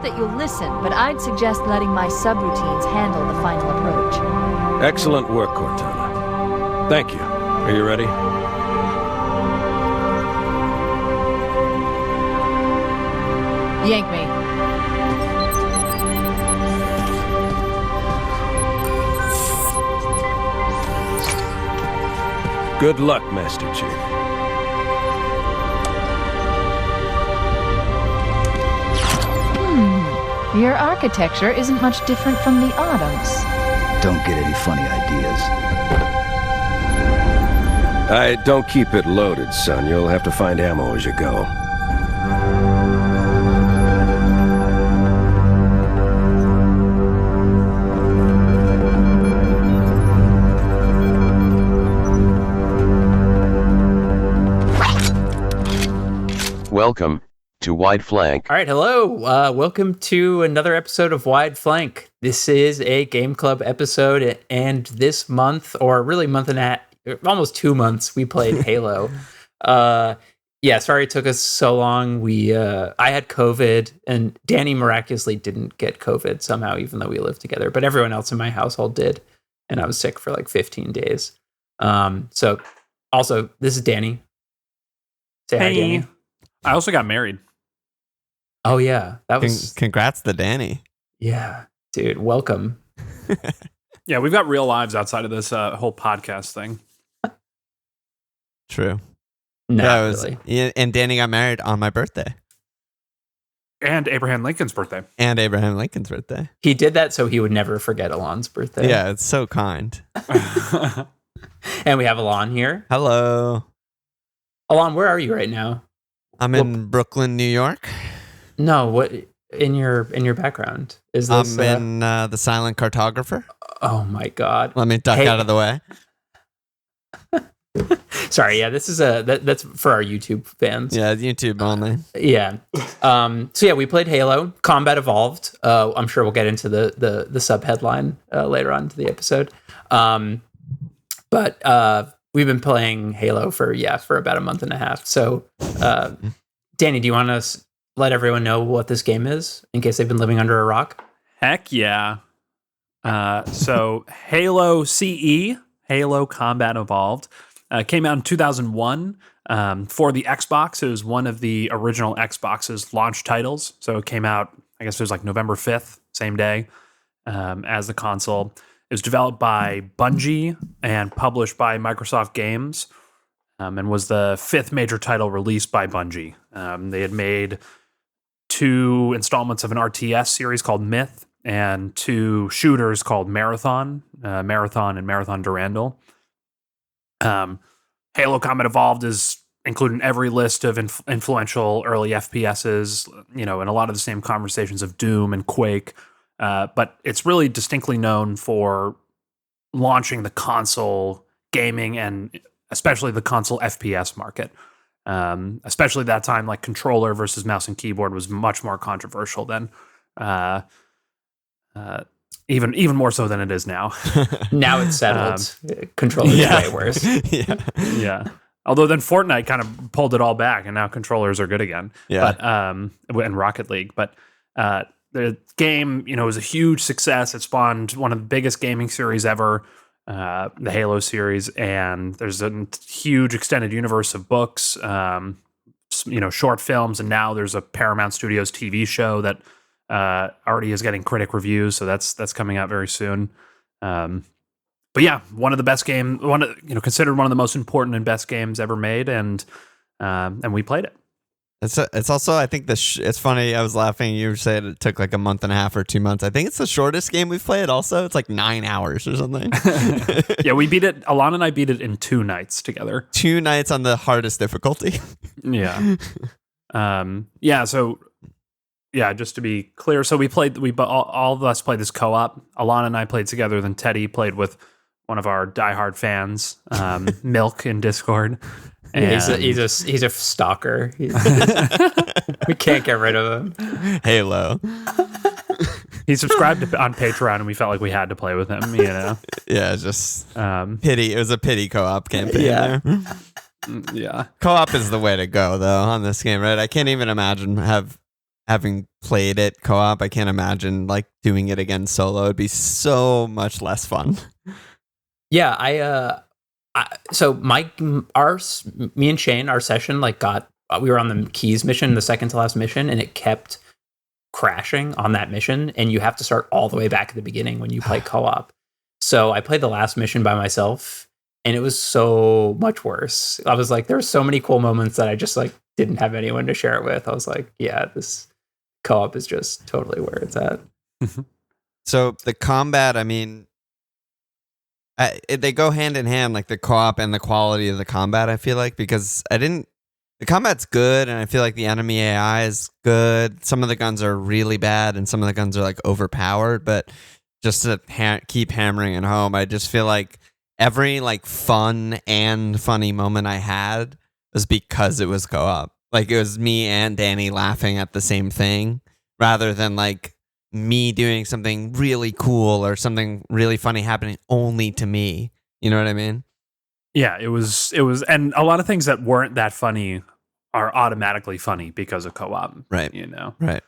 that you'll listen, but I'd suggest letting my subroutines handle the final approach. Excellent work, Cortana. Thank you. Are you ready? Yank me. Good luck, Master Chief. Your architecture isn't much different from the Autumn's. Don't get any funny ideas. I don't keep it loaded, son. You'll have to find ammo as you go. Welcome to Wide Flank. All right, hello. Welcome to another episode of Wide Flank. This is a Game Club episode, and this month, or really month and a half, almost 2 months, we played Halo. Yeah, sorry it took us so long. I had COVID, and Danny miraculously didn't get COVID somehow, even though we lived together. But everyone else in my household did, and I was sick for like 15 days. So, also, this is Danny. Say hi, Danny. I also got married. Oh yeah, that was congrats to Danny. Yeah, dude, welcome. Yeah, we've got real lives outside of this whole podcast thing. True. No, really. Yeah, and Danny got married on my birthday. And Abraham Lincoln's birthday. He did that so he would never forget Alon's birthday. Yeah, it's so kind. And we have Alon here. Hello. Alon, where are you right now? I'm in Brooklyn, New York. No, what in your background is this? I'm in the Silent Cartographer. Oh my God! Let me duck out of the way. Sorry, yeah, this is that's for our YouTube fans. Yeah, YouTube only. Yeah. So yeah, we played Halo. Combat Evolved. I'm sure we'll get into the sub headline later on to the episode. But we've been playing Halo for about a month and a half. So, Danny, do you want to let everyone know what this game is in case they've been living under a rock? Heck yeah. So Halo CE, Halo Combat Evolved, came out in 2001 for the Xbox. It was one of the original Xbox's launch titles. So it came out, I guess it was like November 5th, same day as the console. It was developed by Bungie and published by Microsoft Games, and was the 5th major title released by Bungie. They had made 2 installments of an RTS series called Myth and 2 shooters called Marathon and Marathon Durandal. Halo Combat Evolved is included in every list of influential early FPSs, and a lot of the same conversations of Doom and Quake. But it's really distinctly known for launching the console gaming and especially the console FPS market. Especially that time, like controller versus mouse and keyboard was much more controversial then. Even more so than it is now. Now it's settled. Controller's way worse. Yeah. Although then Fortnite kind of pulled it all back, and now controllers are good again. Yeah. But and Rocket League, but the game, was a huge success. It spawned one of the biggest gaming series ever, the Halo series, and there's a huge extended universe of books, short films, and now there's a Paramount Studios TV show that already is getting critic reviews, so that's coming out very soon. But yeah, one of the best considered one of the most important and best games ever made, and we played it. It's also, I think it's funny. I was laughing. You said it took like a month and a half or 2 months. I think it's the shortest game we've played. Also, it's like 9 hours or something. Yeah, we beat it. Alana and I beat it in 2 nights together. 2 nights on the hardest difficulty. Yeah. So just to be clear, so all of us played this co-op. Alana and I played together. Then Teddy played with one of our diehard fans, Milk in Discord. Yeah, he's a stalker. We can't get rid of him. Halo. He subscribed on Patreon, and we felt like we had to play with him. Yeah, just pity. It was a pity co-op campaign. Yeah. There. Yeah. Co-op is the way to go, though, on this game, right? I can't even imagine having played it co-op, I can't imagine like doing it again solo. It'd be so much less fun. Yeah, so me and Shane, our session we were on the Keys mission, the second to last mission, and it kept crashing on that mission, and you have to start all the way back at the beginning when you play co-op. So I played the last mission by myself, and it was so much worse. I was like, there were so many cool moments that I just like didn't have anyone to share it with. I was like, yeah, this co-op is just totally where it's at. So the combat, I mean, they go hand in hand, like the co-op and the quality of the combat, I feel like, because the combat's good, and I feel like the enemy AI is good. Some of the guns are really bad, and some of the guns are like overpowered, but just to keep hammering it home, I just feel like every like fun and funny moment I had was because it was co-op. Like it was me and Danny laughing at the same thing, rather than like me doing something really cool or something really funny happening only to me. You know what I mean? Yeah, it was, and a lot of things that weren't that funny are automatically funny because of co-op. Right. You know? Right.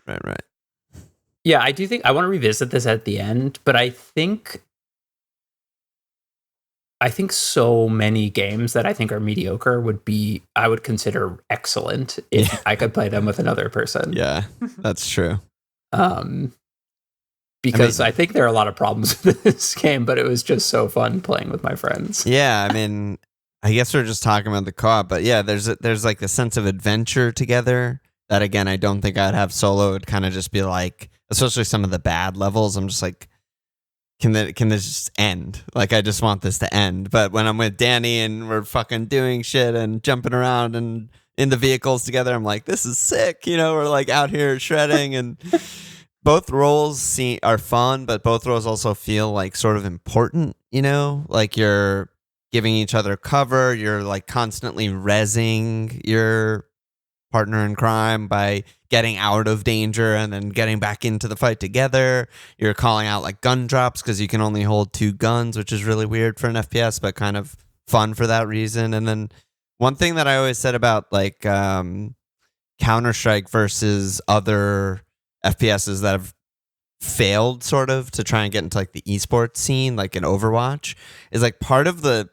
Yeah, I do think I want to revisit this at the end, but I think so many games that I think are mediocre I would consider excellent if I could play them with another person. Yeah, that's true. Because I think there are a lot of problems with this game, but it was just so fun playing with my friends. Yeah, I mean, I guess we're just talking about the co-op, but yeah, there's like the sense of adventure together that, again, I don't think I'd have solo. It'd kind of just be like, especially some of the bad levels, I'm just like, can this just end? Like, I just want this to end. But when I'm with Danny and we're fucking doing shit and jumping around and in the vehicles together, I'm like, this is sick. You know, we're like out here shredding, and both roles are fun, but both roles also feel like sort of important, you know, like you're giving each other cover. You're like constantly rezzing your partner in crime by getting out of danger and then getting back into the fight together. You're calling out like gun drops because you can only hold 2 guns, which is really weird for an FPS, but kind of fun for that reason. And then one thing that I always said about like Counter-Strike versus other FPSs that have failed sort of to try and get into like the esports scene, like in Overwatch, is like part of the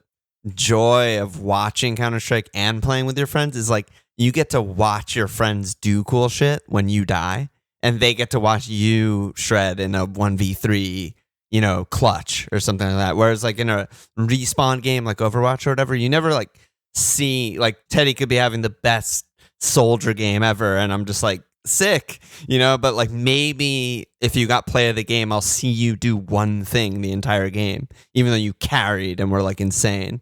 joy of watching Counter-Strike and playing with your friends is like you get to watch your friends do cool shit when you die, and they get to watch you shred in a 1v3, you know, clutch or something like that. Whereas like in a respawn game like Overwatch or whatever, you never like see, like Teddy could be having the best soldier game ever, and I'm just like, sick, you know, but like maybe if you got play of the game, I'll see you do one thing the entire game, even though you carried and were like insane.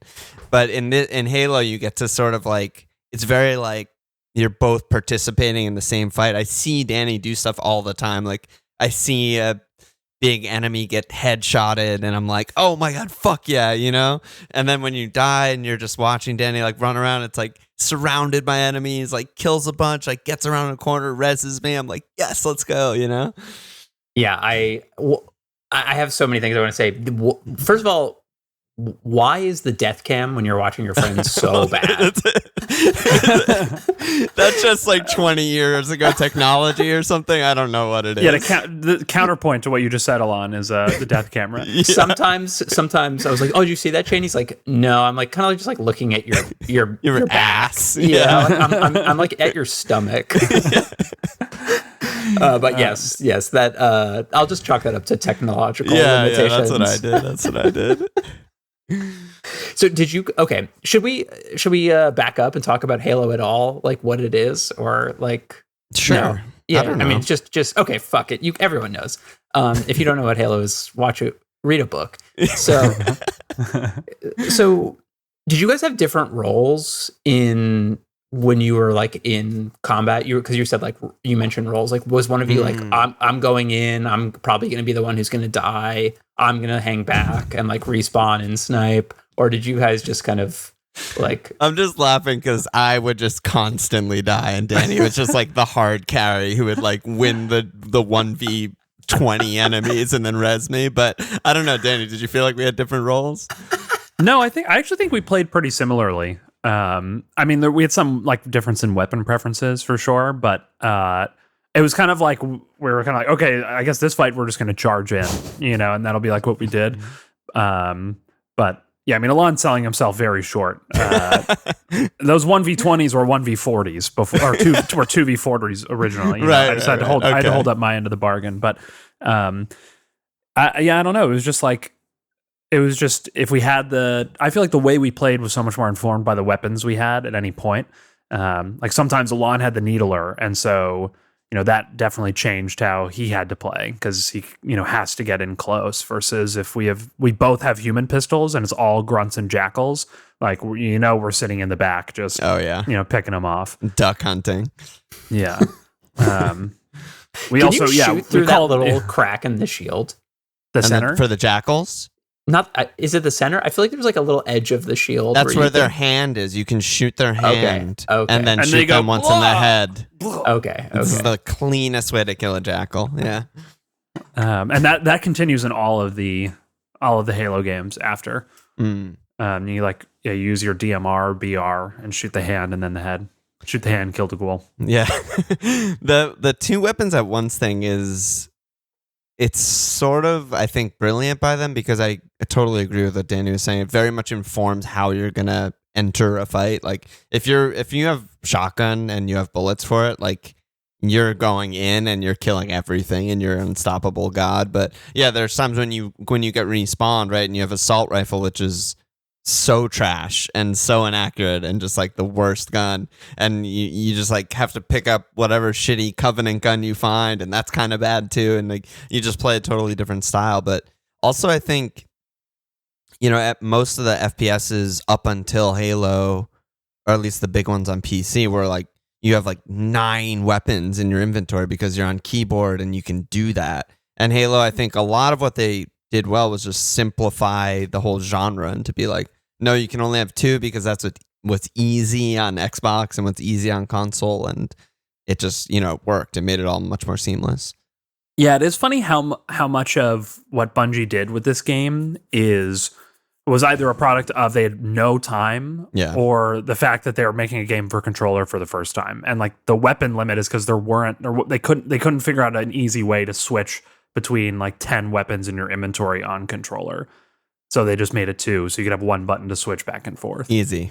But in Halo, you get to sort of like, it's very like you're both participating in the same fight. I see Danny do stuff all the time. Like I see a big enemy get headshotted and I'm like, oh my God, fuck yeah, you know? And then when you die and you're just watching Danny like run around, it's like surrounded by enemies, like kills a bunch, like gets around a corner, reses me. I'm like, yes, let's go, you know? Yeah, I have so many things I want to say. First of all, why is the death cam when you're watching your friends so bad? That's just like 20 years ago technology or something. I don't know what it is. Yeah, the counterpoint to what you just said, Alon, is the death camera. Yeah. Sometimes I was like, oh, did you see that, Shane? He's like, no. I'm like kind of just like looking at your ass. Back. Yeah, like, I'm like at your stomach. But yes, that I'll just chalk that up to technological limitations. Yeah, that's what I did. So should we back up and talk about Halo at all, like what it is, or like sure? No? Yeah, I don't know. I mean, just okay, fuck it. Everyone knows. If you don't know what Halo is, read a book. So did you guys have different roles when you were like in combat? Because you said like you mentioned roles. Like was one of you like I'm going in, I'm probably going to be the one who's going to die, I'm going to hang back and like respawn and snipe, or did you guys just kind of like? I'm just laughing because I would just constantly die, and Danny was just like the hard carry who would like win the 1v20 enemies and then res me. But I don't know, Danny, did you feel like we had different roles? No, I actually think we played pretty similarly. I mean, we had some like difference in weapon preferences for sure, but it was kind of like we were kind of like, okay, I guess this fight we're just going to charge in, and that'll be like what we did. But yeah, I mean, Alon's selling himself very short. Those 1v20s were 1v40s before, or 2v40s originally. Right. I just had to hold. I had to hold up my end of the bargain. But I don't know. It was just like. It was just, if we had I feel like the way we played was so much more informed by the weapons we had at any point. Like sometimes Alon had the needler, and so, that definitely changed how he had to play, because he, has to get in close, versus if we both have human pistols and it's all grunts and jackals, like, we're sitting in the back just, picking them off. Duck hunting. Yeah. We also, shoot through that little crack in the shield. The center? For the jackals? Not is it the center? I feel like there's like a little edge of the shield. That's where their hand is. You can shoot their hand and then shoot them once in the head. Okay. This is the cleanest way to kill a jackal. Yeah. And that continues in all of the Halo games after. You use your DMR, BR, and shoot the hand and then the head. Shoot the hand, kill the ghoul. Yeah. The two weapons at once thing is, it's sort of, I think, brilliant by them, because I totally agree with what Danny was saying. It very much informs how you're gonna enter a fight. Like if you have shotgun and you have bullets for it, like you're going in and you're killing everything and you're an unstoppable god. But yeah, there's times when you get respawned, right, and you have assault rifle, which is so trash and so inaccurate and just like the worst gun, and you just like have to pick up whatever shitty Covenant gun you find, and that's kind of bad too, and like you just play a totally different style. But also I think, at most of the FPSs up until Halo, or at least the big ones on PC, where like you have like 9 weapons in your inventory because you're on keyboard and you can do that. And Halo, I think a lot of what they did well was just simplify the whole genre and to be like, no, you can only have 2 because that's what's easy on Xbox and what's easy on console, and it just worked. It made it all much more seamless. Yeah, it is funny how much of what Bungie did with this game was either a product of they had no time, or the fact that they were making a game for controller for the first time, and like the weapon limit is because they couldn't figure out an easy way to switch between like 10 weapons in your inventory on controller. So they just made it 2, so you could have one button to switch back and forth. Easy.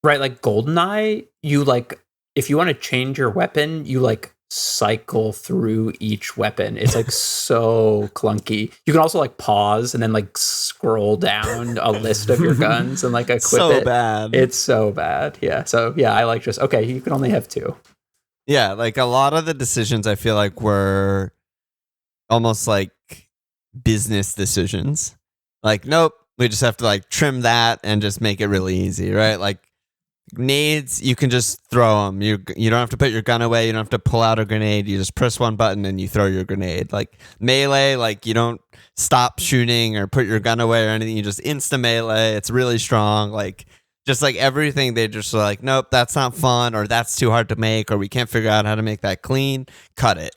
Right, like GoldenEye, you like, if you want to change your weapon, you like cycle through each weapon. It's like so clunky. You can also like pause and then like scroll down a list of your guns and like equip so it. Bad. It's so bad. Yeah. So yeah, I like just, okay, you can only have 2. Yeah, like a lot of the decisions I feel like were almost like business decisions. Like, nope, we just have to like trim that and just make it really easy, right? Like nades, you can just throw them. You don't have to put your gun away. You don't have to pull out a grenade. You just press one button and you throw your grenade. Like melee, like you don't stop shooting or put your gun away or anything. You just insta melee. It's really strong. Like just like everything, they just like, nope, that's not fun, or that's too hard to make, or we can't figure out how to make that clean. Cut it,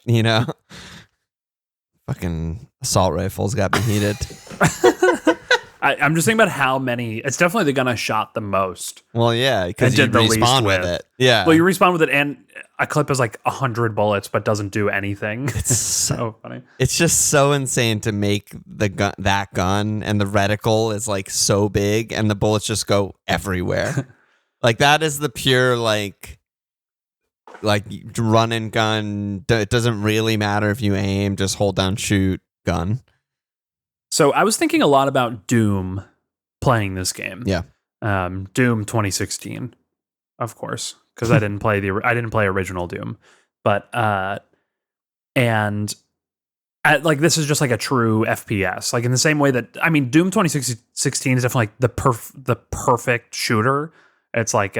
Fucking assault rifles got me heated. I'm just thinking about how many. It's definitely the gun I shot the most. Well, yeah, because you respawn with it. Yeah. Well, you respawn with it, and a clip is like 100 bullets, but doesn't do anything. It's so funny. It's just so insane to make that gun, and the reticle is like so big, and the bullets just go everywhere. Like that is the pure like run and gun. It doesn't really matter if you aim, just hold down, shoot, gun. So I was thinking a lot about Doom playing this game. Yeah. Doom 2016, of course, because I didn't play original Doom, but like this is just like a true FPS, like in the same way that Doom 2016 is definitely like the perfect shooter. It's like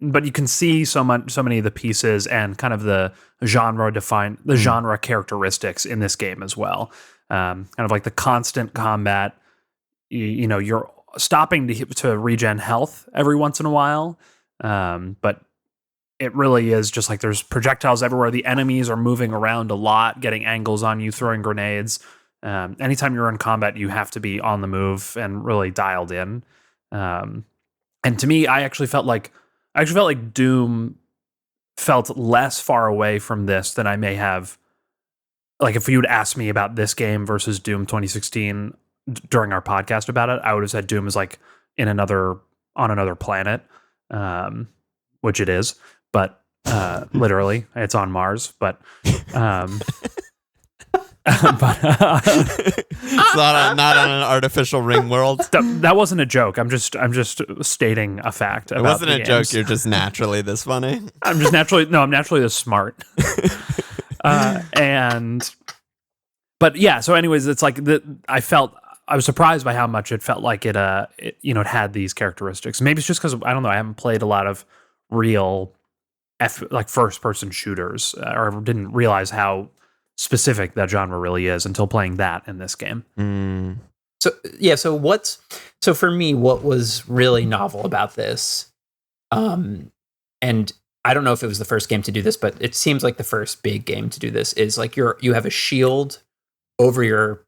but you can see so many of the pieces and kind of the genre characteristics in this game as well. Kind of like the constant combat. You're stopping to regen health every once in a while, but it really is just like there's projectiles everywhere. The enemies are moving around a lot, getting angles on you, throwing grenades. Anytime you're in combat, you have to be on the move and really dialed in. And to me, I actually felt like Doom felt less far away from this than I may have. Like if you would ask me about this game versus Doom 2016 during our podcast about it, I would have said Doom is like on another planet, which it is, but literally it's on Mars. But it's not on an artificial ring world. That wasn't a joke. I'm just stating a fact. It wasn't a joke. You're just naturally this funny. I'm naturally this smart. But yeah. So, anyways, it's like I was surprised by how much it felt like it had these characteristics. Maybe it's just because I don't know. I haven't played a lot of real like first person shooters, or didn't realize how specific that genre really is until playing that in this game. So for me, what was really novel about this, and I don't know if it was the first game to do this, but it seems like the first big game to do this, is like you have a shield over your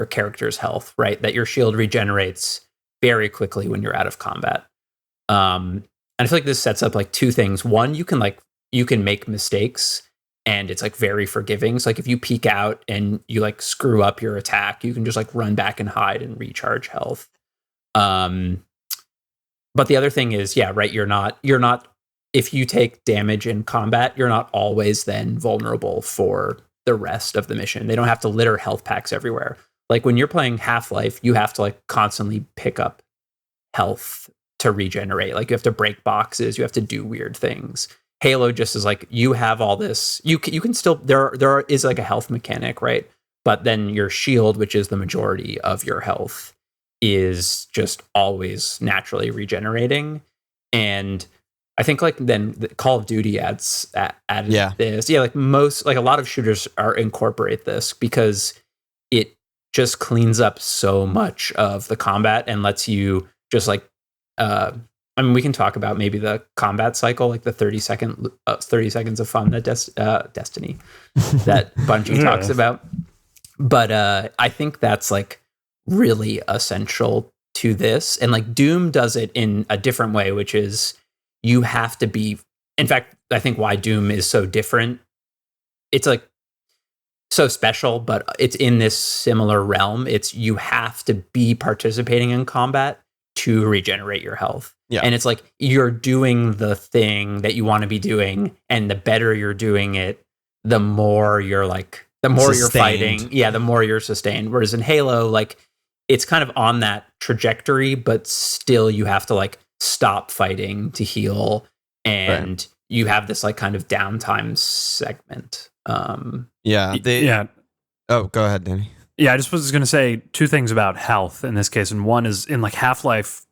character's health, right? That your shield regenerates very quickly when you're out of combat. And I feel like this sets up like two things. One, you can make mistakes, and it's like very forgiving. So like if you peek out and you like screw up your attack, you can just like run back and hide and recharge health. But the other thing is, yeah, right, you're not if you take damage in combat, you're not always then vulnerable for the rest of the mission. They don't have to litter health packs everywhere. Like when you're playing Half-Life, you have to like constantly pick up health to regenerate. Like you have to break boxes, you have to do weird things. Halo just is like, you have all this, you can still, there is like a health mechanic, right? But then your shield, which is the majority of your health, is just always naturally regenerating. And I think like then the Call of Duty added this. Yeah, like a lot of shooters incorporate this because it just cleans up so much of the combat and lets you just like, I mean, we can talk about maybe the combat cycle, like the 30 seconds of fun that Destiny, that Bungie talks about. But I think that's like really essential to this. And like Doom does it in a different way, which is you have to be, in fact, I think why Doom is so different. It's like so special, but it's in this similar realm. It's you have to be participating in combat to regenerate your health. Yeah. And it's like you're doing the thing that you want to be doing, and the better you're doing it, the more you're fighting. Yeah, the more you're sustained. Whereas in Halo, like it's kind of on that trajectory, but still you have to like stop fighting to heal, and you have this like kind of downtime segment. Oh, go ahead, Danny. Yeah, I just was going to say two things about health in this case, and one is in like Half-Life.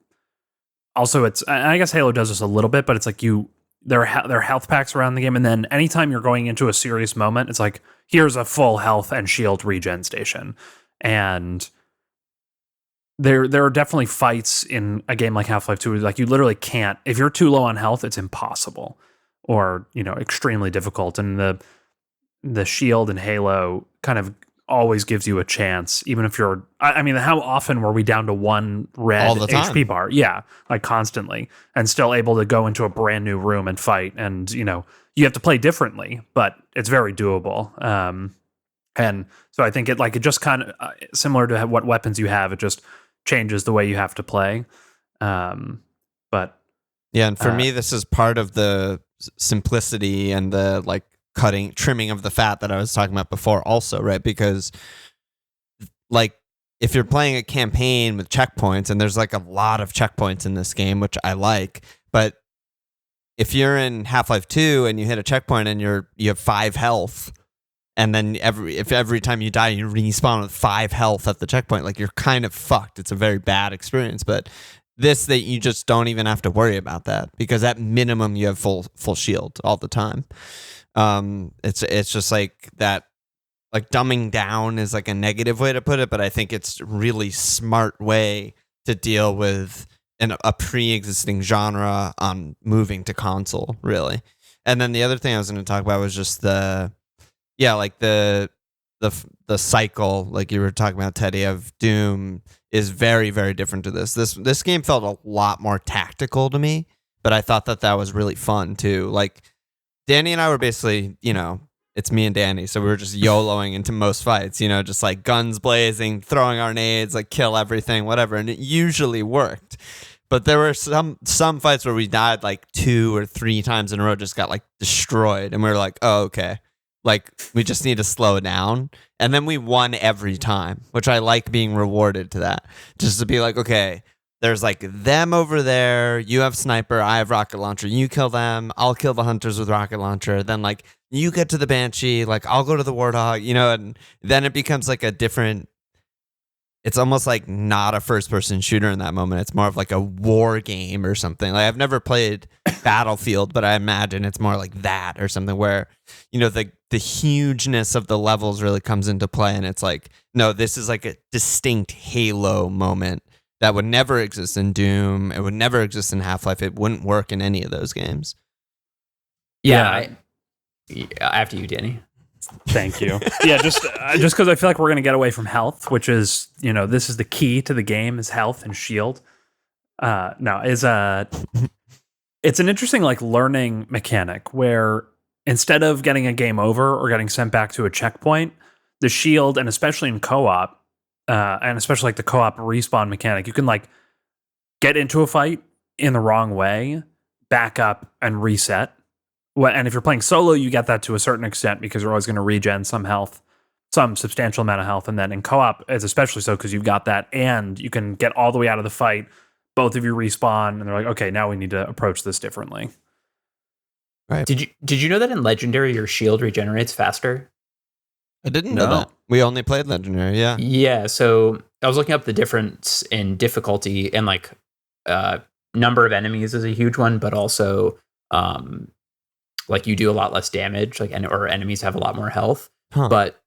Also, I guess Halo does this a little bit, but it's like there are health packs around the game, and then anytime you're going into a serious moment, it's like here's a full health and shield regen station, and there are definitely fights in a game like Half-Life 2 like you literally can't, if you're too low on health, it's impossible or extremely difficult, and the shield in Halo kind of always gives you a chance, even if you're, I mean, how often were we down to one red all the time. HP bar? Yeah, like constantly, and still able to go into a brand new room and fight. And, you have to play differently, but it's very doable. And so I think it just kind of similar to what weapons you have, it just changes the way you have to play. But yeah, and for me, this is part of the simplicity and the like trimming of the fat that I was talking about before also, right? Because like if you're playing a campaign with checkpoints, and there's like a lot of checkpoints in this game, which I like, but if you're in Half-Life 2 and you hit a checkpoint and you have 5 health, and then every time you die you respawn with 5 health at the checkpoint, like you're kind of fucked. It's a very bad experience. But this, that you just don't even have to worry about that, because at minimum you have full shield all the time. It's just like that, like dumbing down is like a negative way to put it, but I think it's a really smart way to deal with a pre-existing genre on moving to console, really. And then the other thing I was going to talk about was just the cycle, like you were talking about, Teddy, of Doom is very, very different to this. This game felt a lot more tactical to me, but I thought that was really fun too. Like Danny and I were basically, it's me and Danny, so we were just YOLOing into most fights, just like guns blazing, throwing our nades, like kill everything, whatever, and it usually worked. But there were some fights where we died like 2 or 3 times in a row, just got like destroyed, and we were like, oh, okay, like we just need to slow down, and then we won every time, which I like being rewarded to that, just to be like, okay, there's like them over there, you have sniper, I have rocket launcher, you kill them, I'll kill the hunters with rocket launcher, then like you get to the banshee, like I'll go to the warthog, and then it becomes like a different, it's almost like not a first person shooter in that moment. It's more of like a war game or something. Like I've never played Battlefield, but I imagine it's more like that or something where, the hugeness of the levels really comes into play, and it's like, no, this is like a distinct Halo moment that would never exist in Doom. It would never exist in Half-Life. It wouldn't work in any of those games. Yeah. After you, Danny. Thank you. Yeah, just because I feel like we're going to get away from health, which is, this is the key to the game, is health and shield. It's an interesting like learning mechanic where instead of getting a game over or getting sent back to a checkpoint, the shield, and especially in co-op, and especially like the co-op respawn mechanic, you can like get into a fight in the wrong way, back up and reset. And if you're playing solo, you get that to a certain extent because you're always going to regen some health, some substantial amount of health. And then in co-op, it's especially so because you've got that, and you can get all the way out of the fight. Both of you respawn, and they're like, okay, now we need to approach this differently. Right. Did you know that in Legendary your shield regenerates faster? I didn't know that. We only played Legendary, yeah. Yeah, so I was looking up the difference in difficulty, and like number of enemies is a huge one, but also like you do a lot less damage, like or enemies have a lot more health. Huh. But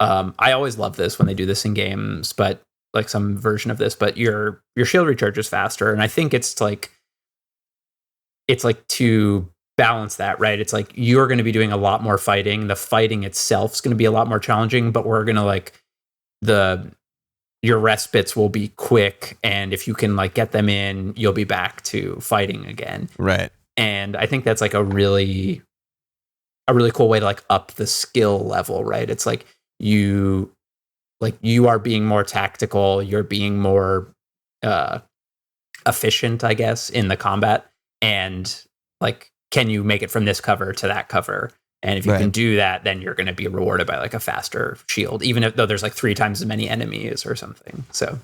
I always love this when they do this in games, but like some version of this, but your shield recharges faster, and I think it's like to balance that, right? It's like you're going to be doing a lot more fighting. The fighting itself is going to be a lot more challenging, but we're going to like your respites will be quick, and if you can like get them in, you'll be back to fighting again. Right. And I think that's like a really cool way to like up the skill level, right? It's like you are being more tactical, you're being more efficient, I guess, in the combat, and like, can you make it from this cover to that cover? And if you can do that, then you're going to be rewarded by like a faster shield, even though there's like 3 times as many enemies or something. So,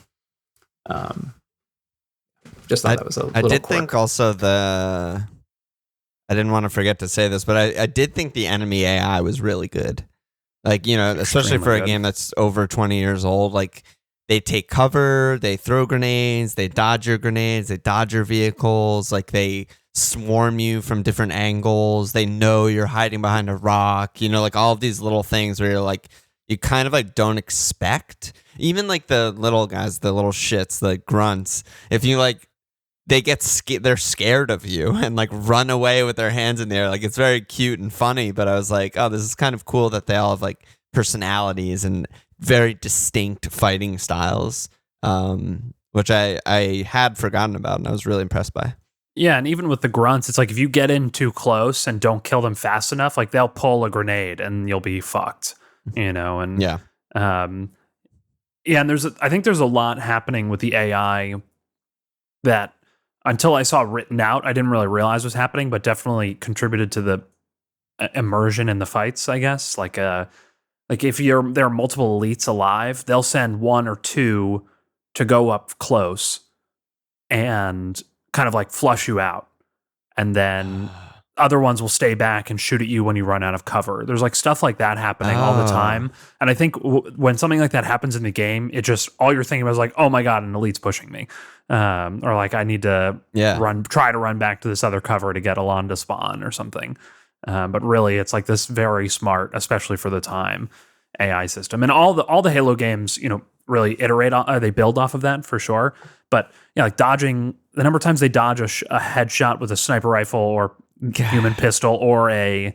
just thought that was a little I did quirk. think also I didn't want to forget to say this, but I did think the enemy AI was really good. Like, especially for a game that's over 20 years old, like they take cover, they throw grenades, they dodge your grenades, they dodge your vehicles, like they swarm you from different angles, they know you're hiding behind a rock, like all of these little things where you're like, you kind of like don't expect, even like the little guys, the little shits, the grunts, if you like, they're scared of you and like run away with their hands in the air. Like it's very cute and funny, but I was like, oh, this is kind of cool that they all have like personalities and very distinct fighting styles, which I had forgotten about and I was really impressed by. Yeah, and even with the grunts, it's like if you get in too close and don't kill them fast enough, like they'll pull a grenade and you'll be fucked, and yeah. And I think there's a lot happening with the AI that until I saw written out, I didn't really realize was happening, but definitely contributed to the immersion in the fights, I guess. Like if there are multiple elites alive, they'll send 1 or 2 to go up close and kind of like flush you out. And then other ones will stay back and shoot at you when you run out of cover. There's like stuff like that happening all the time. And I think when something like that happens in the game, it just, all you're thinking about is like, oh my God, an elite's pushing me. Or like I need to try to run back to this other cover to get Alon to spawn or something. But really it's like this very smart, especially for the time, AI system. And all the Halo games, really iterate on, they build off of that for sure. But like dodging, the number of times they dodge a headshot with a sniper rifle or human pistol or an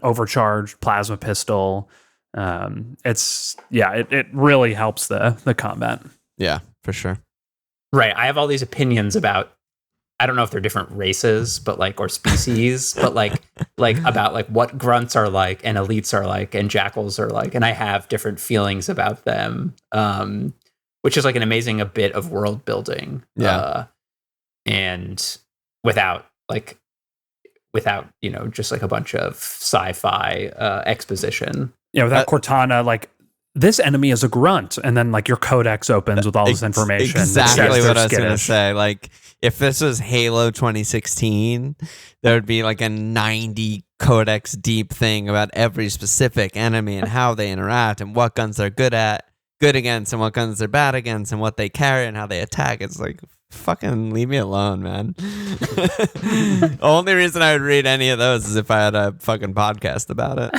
overcharged plasma pistol. It really helps the combat. Yeah, for sure. Right. I have all these opinions about I don't know if they're different races, but like, or species, but like about like what grunts are like and elites are like and jackals are like, and I have different feelings about them, which is like an amazing a bit of world building, and without just like a bunch of sci-fi exposition. Yeah, without Cortana, like this enemy is a grunt, and then like your codex opens with all this information. Exactly what I was going to say. Like if this was Halo 2016, there would be like a 90 codex deep thing about every specific enemy and how they interact and what guns they're good against, and what guns they're bad against, and what they carry and how they attack. It's like, fucking leave me alone, man. The only reason I would read any of those is if I had a fucking podcast about it.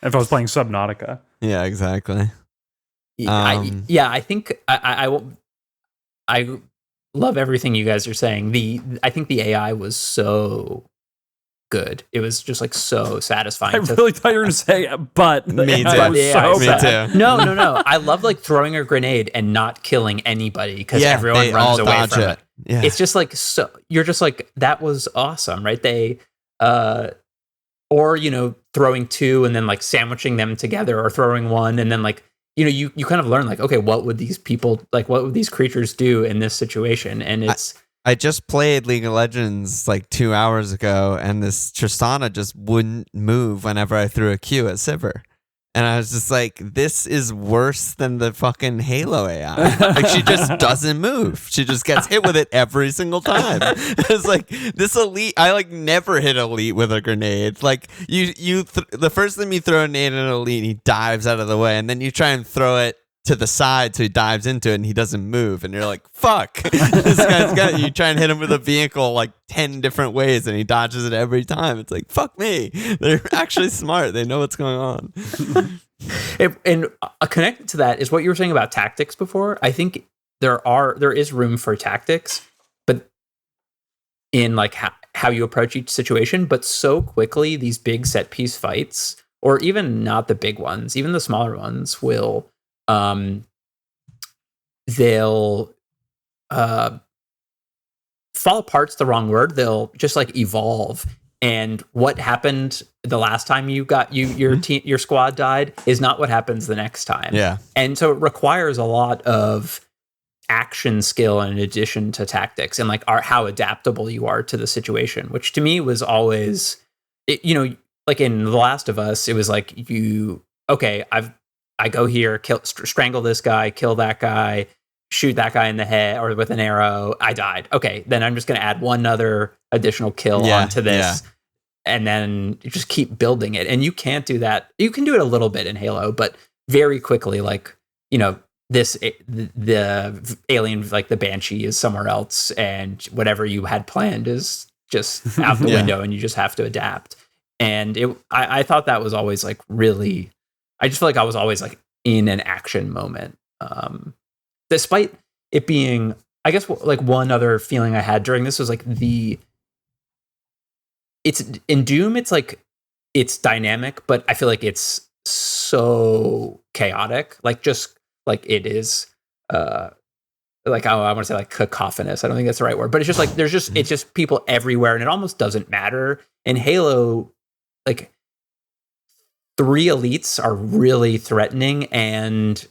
If I was playing Subnautica. Yeah, exactly. I think I love everything you guys are saying. I think the AI was so good. It was just like so satisfying. I really thought you were going to say, but me too. Me too. No. I love like throwing a grenade and not killing anybody because everyone runs away from it. Yeah. It's just like, so you're just like, that was awesome, right? They, or, throwing two and then like sandwiching them together, or throwing one and then like, you kind of learn like, okay, what would these creatures do in this situation? And I just played League of Legends like 2 hours ago, and this Tristana just wouldn't move whenever I threw a Q at Sivir. And I was just like, this is worse than the fucking Halo AI. Like, she just doesn't move. She just gets hit with it every single time. It's like, this elite, I like never hit elite with a grenade. Like, the first time you throw a grenade at an elite, he dives out of the way, and then you try and throw it to the side so he dives into it and he doesn't move, and you're like, fuck. This guy's got you try and hit him with a vehicle like 10 different ways and he dodges it every time. It's like, fuck me. They're actually smart. They know what's going on. And connected to that is what you were saying about tactics before. I think there is room for tactics, but in like how you approach each situation, but so quickly these big set piece fights, or even not the big ones, even the smaller ones will they'll fall apart's the wrong word. They'll just like evolve. And what happened the last time you got your squad died is not what happens the next time. Yeah. And so it requires a lot of action skill in addition to tactics, and like how adaptable you are to the situation, which to me was always, like in The Last of Us, it was like I go here, strangle this guy, kill that guy, shoot that guy in the head or with an arrow. I died. Okay, then I'm just going to add one other additional kill onto this, and then you just keep building it. And you can't do that. You can do it a little bit in Halo, but very quickly, like the alien, like the Banshee, is somewhere else, and whatever you had planned is just out the window, and you just have to adapt. And I thought that was always like really. I just feel like I was always like in an action moment, despite it being, I guess, like one other feeling I had during this was like it's in Doom, it's like, it's dynamic, but I feel like it's so chaotic, like just like it is, like, I want to say like cacophonous. I don't think that's the right word, but it's just like, it's just people everywhere, and it almost doesn't matter. In Halo, like, 3 elites are really threatening and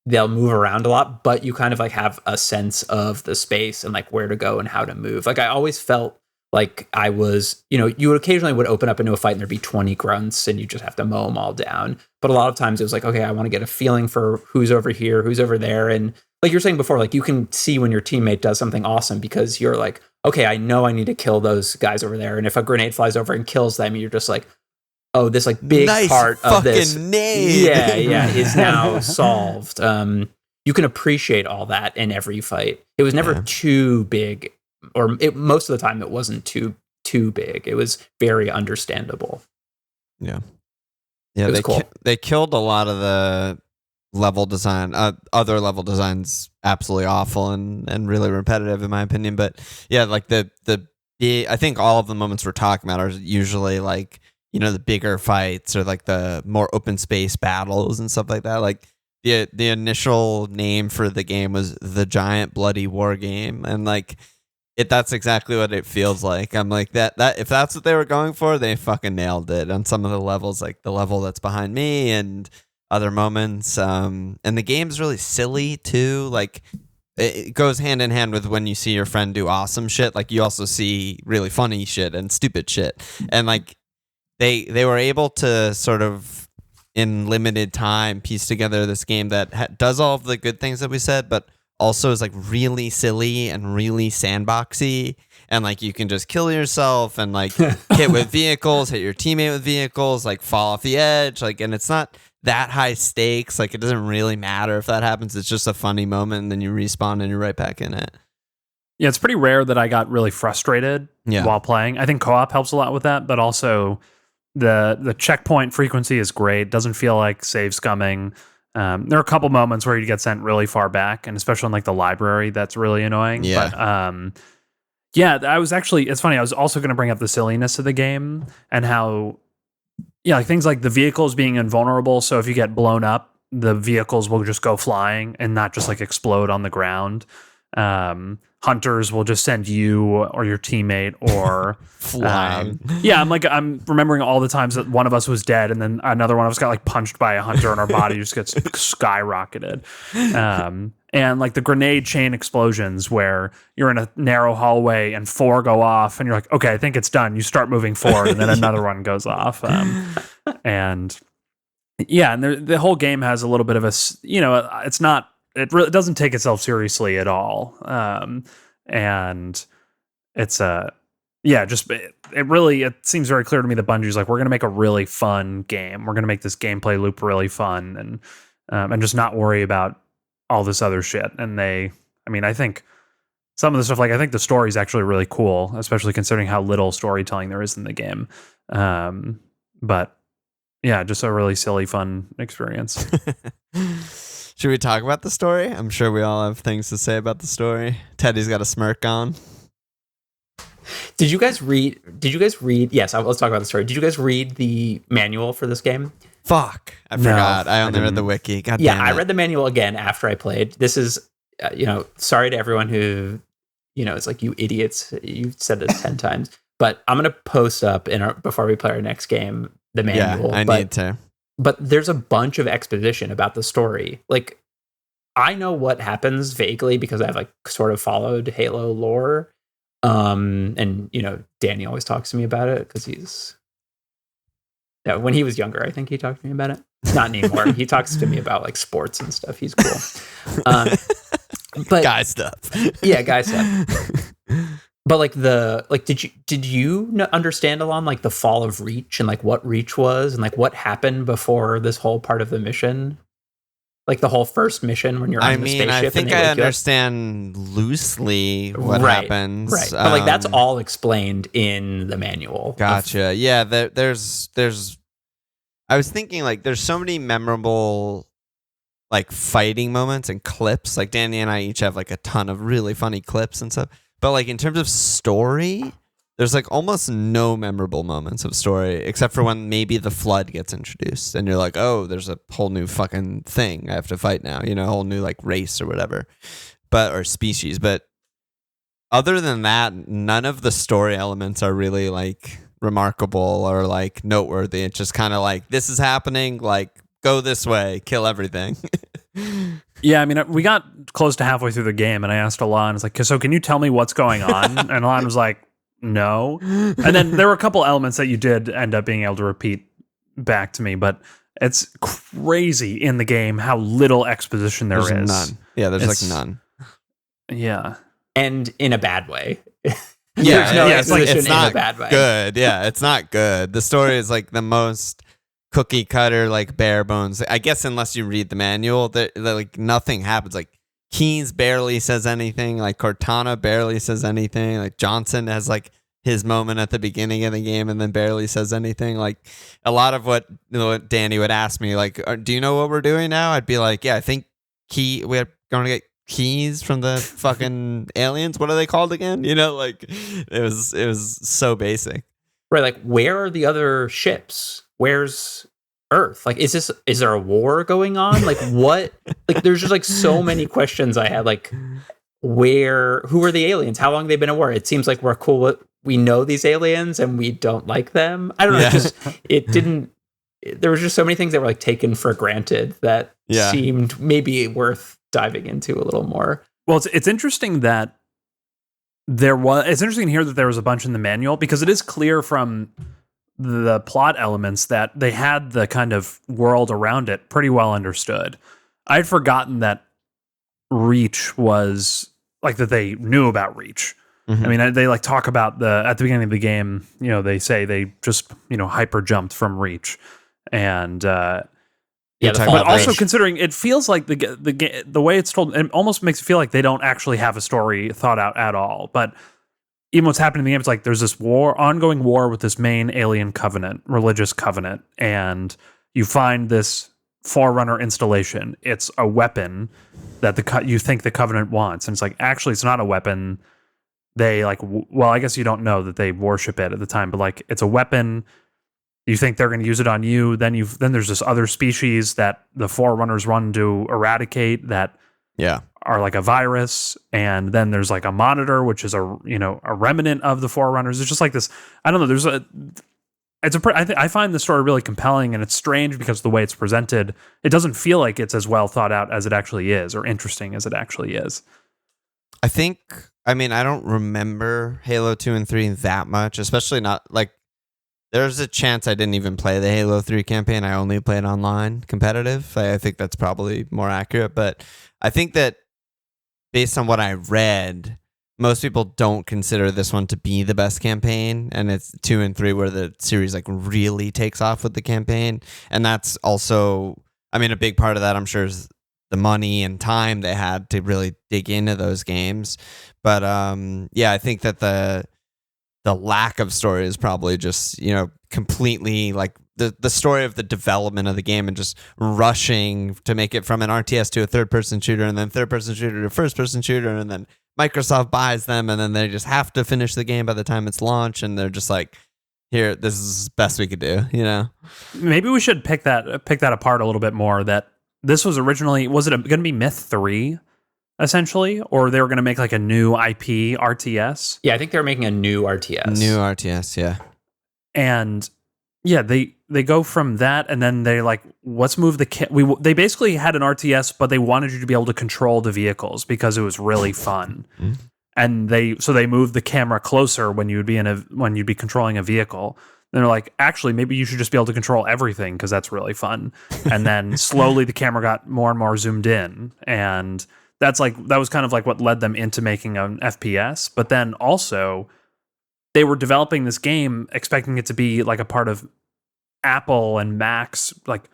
they'll move around a lot, but you kind of like have a sense of the space and like where to go and how to move. Like I always felt like I was, you would occasionally open up into a fight and there'd be 20 grunts and you just have to mow them all down. But a lot of times it was like, okay, I want to get a feeling for who's over here, who's over there. And like you're saying before, like you can see when your teammate does something awesome because you're like, okay, I know I need to kill those guys over there. And if a grenade flies over and kills them, you're just like, oh, this like big part of this is now solved. You can appreciate all that in every fight. It was never too big, or most of the time it wasn't too big. It was very understandable. Yeah, they killed a lot of the level design. Other level designs absolutely awful and really repetitive in my opinion. But yeah, like I think all of the moments we're talking about are usually like, the bigger fights or like the more open space battles and stuff like that. Like the initial name for the game was The Giant Bloody War Game, and like that's exactly what it feels like. I'm like that if that's what they were going for, they fucking nailed it on some of the levels, like the level that's behind me and other moments. And the game's really silly too. Like it goes hand in hand with when you see your friend do awesome shit. Like you also see really funny shit and stupid shit, and like they were able to sort of in limited time piece together this game that does all of the good things that we said, but also is like really silly and really sandboxy, and like you can just kill yourself and like hit with vehicles, hit your teammate with vehicles, like fall off the edge, like, and it's not that high stakes. Like it doesn't really matter if that happens. It's just a funny moment, and then you respawn and you're right back in it. Yeah, it's pretty rare that I got really frustrated while playing. I think co-op helps a lot with that, but also the checkpoint frequency is great. Doesn't feel like save scumming. There are a couple moments where you get sent really far back, and especially in like the library, that's really annoying. Yeah. But I was actually, it's funny, I was also going to bring up the silliness of the game and how, like things like the vehicles being invulnerable. So if you get blown up, the vehicles will just go flying and not just like explode on the ground. Hunters will just send you or your teammate or flying. I'm remembering all the times that one of us was dead and then another one of us got like punched by a hunter and our body just gets skyrocketed. And like the grenade chain explosions where you're in a narrow hallway and 4 go off and you're like, okay, I think it's done. You start moving forward and then another one goes off. And the whole game has a little bit of it's not, it really doesn't take itself seriously at all. And it's it seems very clear to me that Bungie's like, we're going to make a really fun game. We're going to make this gameplay loop really fun and just not worry about all this other shit. And I think some of the stuff, like I think the story is actually really cool, especially considering how little storytelling there is in the game. But yeah, just a really silly, fun experience. Should we talk about the story? I'm sure we all have things to say about the story. Teddy's got a smirk on. Did you guys read? Yes, let's talk about the story. Did you guys read the manual for this game? Fuck, I forgot. I only read the wiki. God damn it. I read the manual again after I played. This is, sorry to everyone who, it's like, you idiots. You've said this 10 times, but I'm gonna post up before we play our next game the manual. Yeah, I need to. But there's a bunch of exposition about the story. Like, I know what happens vaguely because I've like sort of followed Halo lore. And Danny always talks to me about it because when he was younger, I think he talked to me about it. Not anymore. He talks to me about like sports and stuff. He's cool. But guy stuff. Yeah, guy stuff. But like did you understand, Alon, like the fall of Reach and like what Reach was and like what happened before this whole part of the mission? Like the whole first mission when you're on the spaceship. I think I understand loosely what happens. Right. But like that's all explained in the manual. Gotcha. Yeah, there's I was thinking like there's so many memorable like fighting moments and clips. Like Danny and I each have like a ton of really funny clips and stuff. But like in terms of story, there's like almost no memorable moments of story except for when maybe the flood gets introduced and you're like, oh, there's a whole new fucking thing I have to fight now, a whole new like race or whatever, or species. But other than that, none of the story elements are really like remarkable or like noteworthy. It's just kind of like, this is happening, like go this way, kill everything. Yeah, we got close to halfway through the game, and I asked Alon, "It's like, so can you tell me what's going on?" And Alon was like, "No." And then there were a couple elements that you did end up being able to repeat back to me, but it's crazy in the game how little exposition there's none. Yeah, there's like none. Yeah, and in a bad way. Yeah, no exposition it's not in a bad way. Good. Yeah, it's not good. The story is like the most cookie cutter, like bare bones. I guess unless you read the manual, that like nothing happens. Like Keynes barely says anything. Like Cortana barely says anything. Like Johnson has like his moment at the beginning of the game and then barely says anything. Like a lot of what Danny would ask me, like, do you know what we're doing now? I'd be like, yeah, I think we're going to get keys from the fucking aliens. What are they called again? Like it was so basic. Right. Like, where are the other ships? Where's Earth? Like, is there a war going on? Like, what? Like, there's just like so many questions I had. Like, who are the aliens? How long have they been at war? It seems like we're cool. We know these aliens and we don't like them. I don't know. It didn't. There was just so many things that were like taken for granted that seemed maybe worth diving into a little more. Well, it's interesting that it's interesting to hear that there was a bunch in the manual, because it is clear from the plot elements that they had the kind of world around it pretty well understood. I'd forgotten that Reach was like, that they knew about Reach. I mean, they like talk about at the beginning of the game, they say they just, hyper jumped from Reach. And but also considering it feels like the way it's told, it almost makes it feel like they don't actually have a story thought out at all. But even what's happening in the game, it's like there's this ongoing war with this main alien covenant, religious covenant, and you find this Forerunner installation. It's a weapon that you think the covenant wants, and it's like, actually it's not a weapon. They like, well, I guess you don't know that they worship it at the time, but like, it's a weapon. You think they're going to use it on you. Then there's this other species that the Forerunners run to eradicate that are like a virus. And then there's like a monitor, which is a remnant of the Forerunners. It's just like this, I don't know. I find the story really compelling, and it's strange because of the way it's presented. It doesn't feel like it's as well thought out as it actually is, or interesting as it actually is. I don't remember Halo 2 and 3 that much, especially not like, there's a chance I didn't even play the Halo 3 campaign. I only played online competitive. I think that's probably more accurate. But I think that based on what I read, most people don't consider this one to be the best campaign. And it's 2 and 3 where the series like really takes off with the campaign. And that's also, a big part of that, I'm sure, is the money and time they had to really dig into those games. But I think that the lack of story is probably just, completely like the story of the development of the game and just rushing to make it from an RTS to a third-person shooter, and then third-person shooter to first-person shooter, and then Microsoft buys them, and then they just have to finish the game by the time it's launched, and they're just like, here, this is the best we could do, Maybe we should pick that apart a little bit more, that this was originally, was it going to be Myth 3? Essentially, or they were going to make like a new IP RTS. Yeah, I think they were making a new RTS. Yeah. And they go from that, and then they like, let's move they basically had an RTS, but they wanted you to be able to control the vehicles because it was really fun. And they moved the camera closer when you'd be controlling a vehicle. And they're like, actually, maybe you should just be able to control everything because that's really fun. And then slowly the camera got more and more zoomed in, and that was kind of like what led them into making an FPS. But then also, they were developing this game expecting it to be like a part of Apple and Mac's like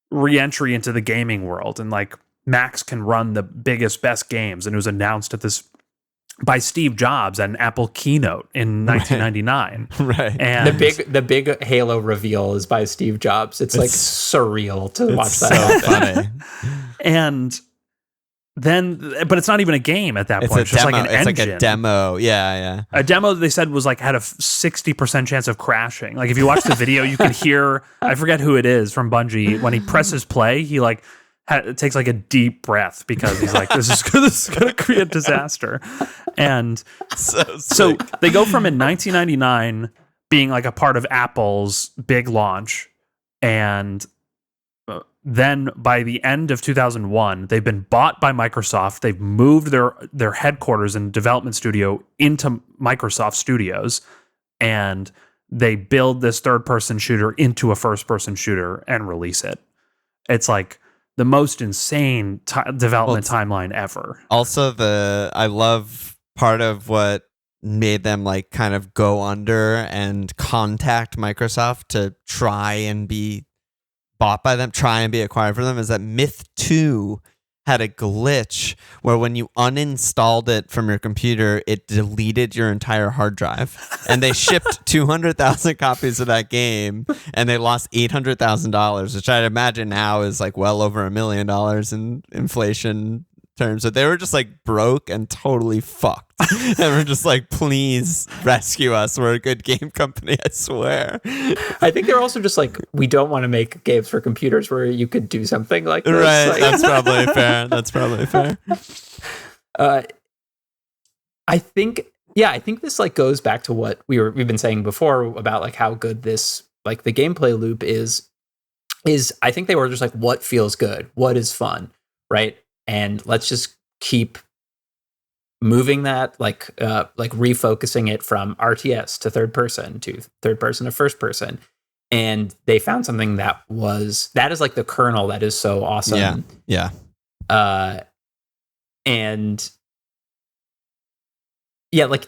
re-entry into the gaming world, and like Macs can run the biggest, best games. And it was announced by Steve Jobs at an Apple keynote in 1999. Right. And the big Halo reveal is by Steve Jobs. It's like surreal to watch that. So funny. And then, but it's not even a game at that point. It's just demo. like an engine. It's like a demo. Yeah. A demo that they said was like had a 60% chance of crashing. Like if you watch the video, you can hear, I forget who it is from Bungie, when he presses play, he like takes like a deep breath because he's like, this is going to create disaster. And so they go from in 1999 being like a part of Apple's big launch, and then by the end of 2001, they've been bought by Microsoft. They've moved their headquarters and development studio into Microsoft Studios, and they build this third-person shooter into a first-person shooter and release it. It's like the most insane development timeline ever. Also, I love part of what made them like kind of go under and contact Microsoft to try and be bought by them, try and be acquired for them, is that Myth 2 had a glitch where when you uninstalled it from your computer, it deleted your entire hard drive. And they shipped 200,000 copies of that game, and they lost $800,000, which I'd imagine now is like well over $1 million in inflation terms, but they were just like broke and totally fucked. And we're just like, please rescue us. We're a good game company, I swear. I think they're also just like, we don't want to make games for computers where you could do something like this. Right, Like, that's probably fair. That's probably fair. I think this like goes back to what we've been saying before about like how good this like the gameplay loop is I think they were just like, what feels good, what is fun, right? And let's just keep moving that, like refocusing it from RTS to third person to first person. And they found something that is like the kernel that is so awesome. Yeah. And yeah, like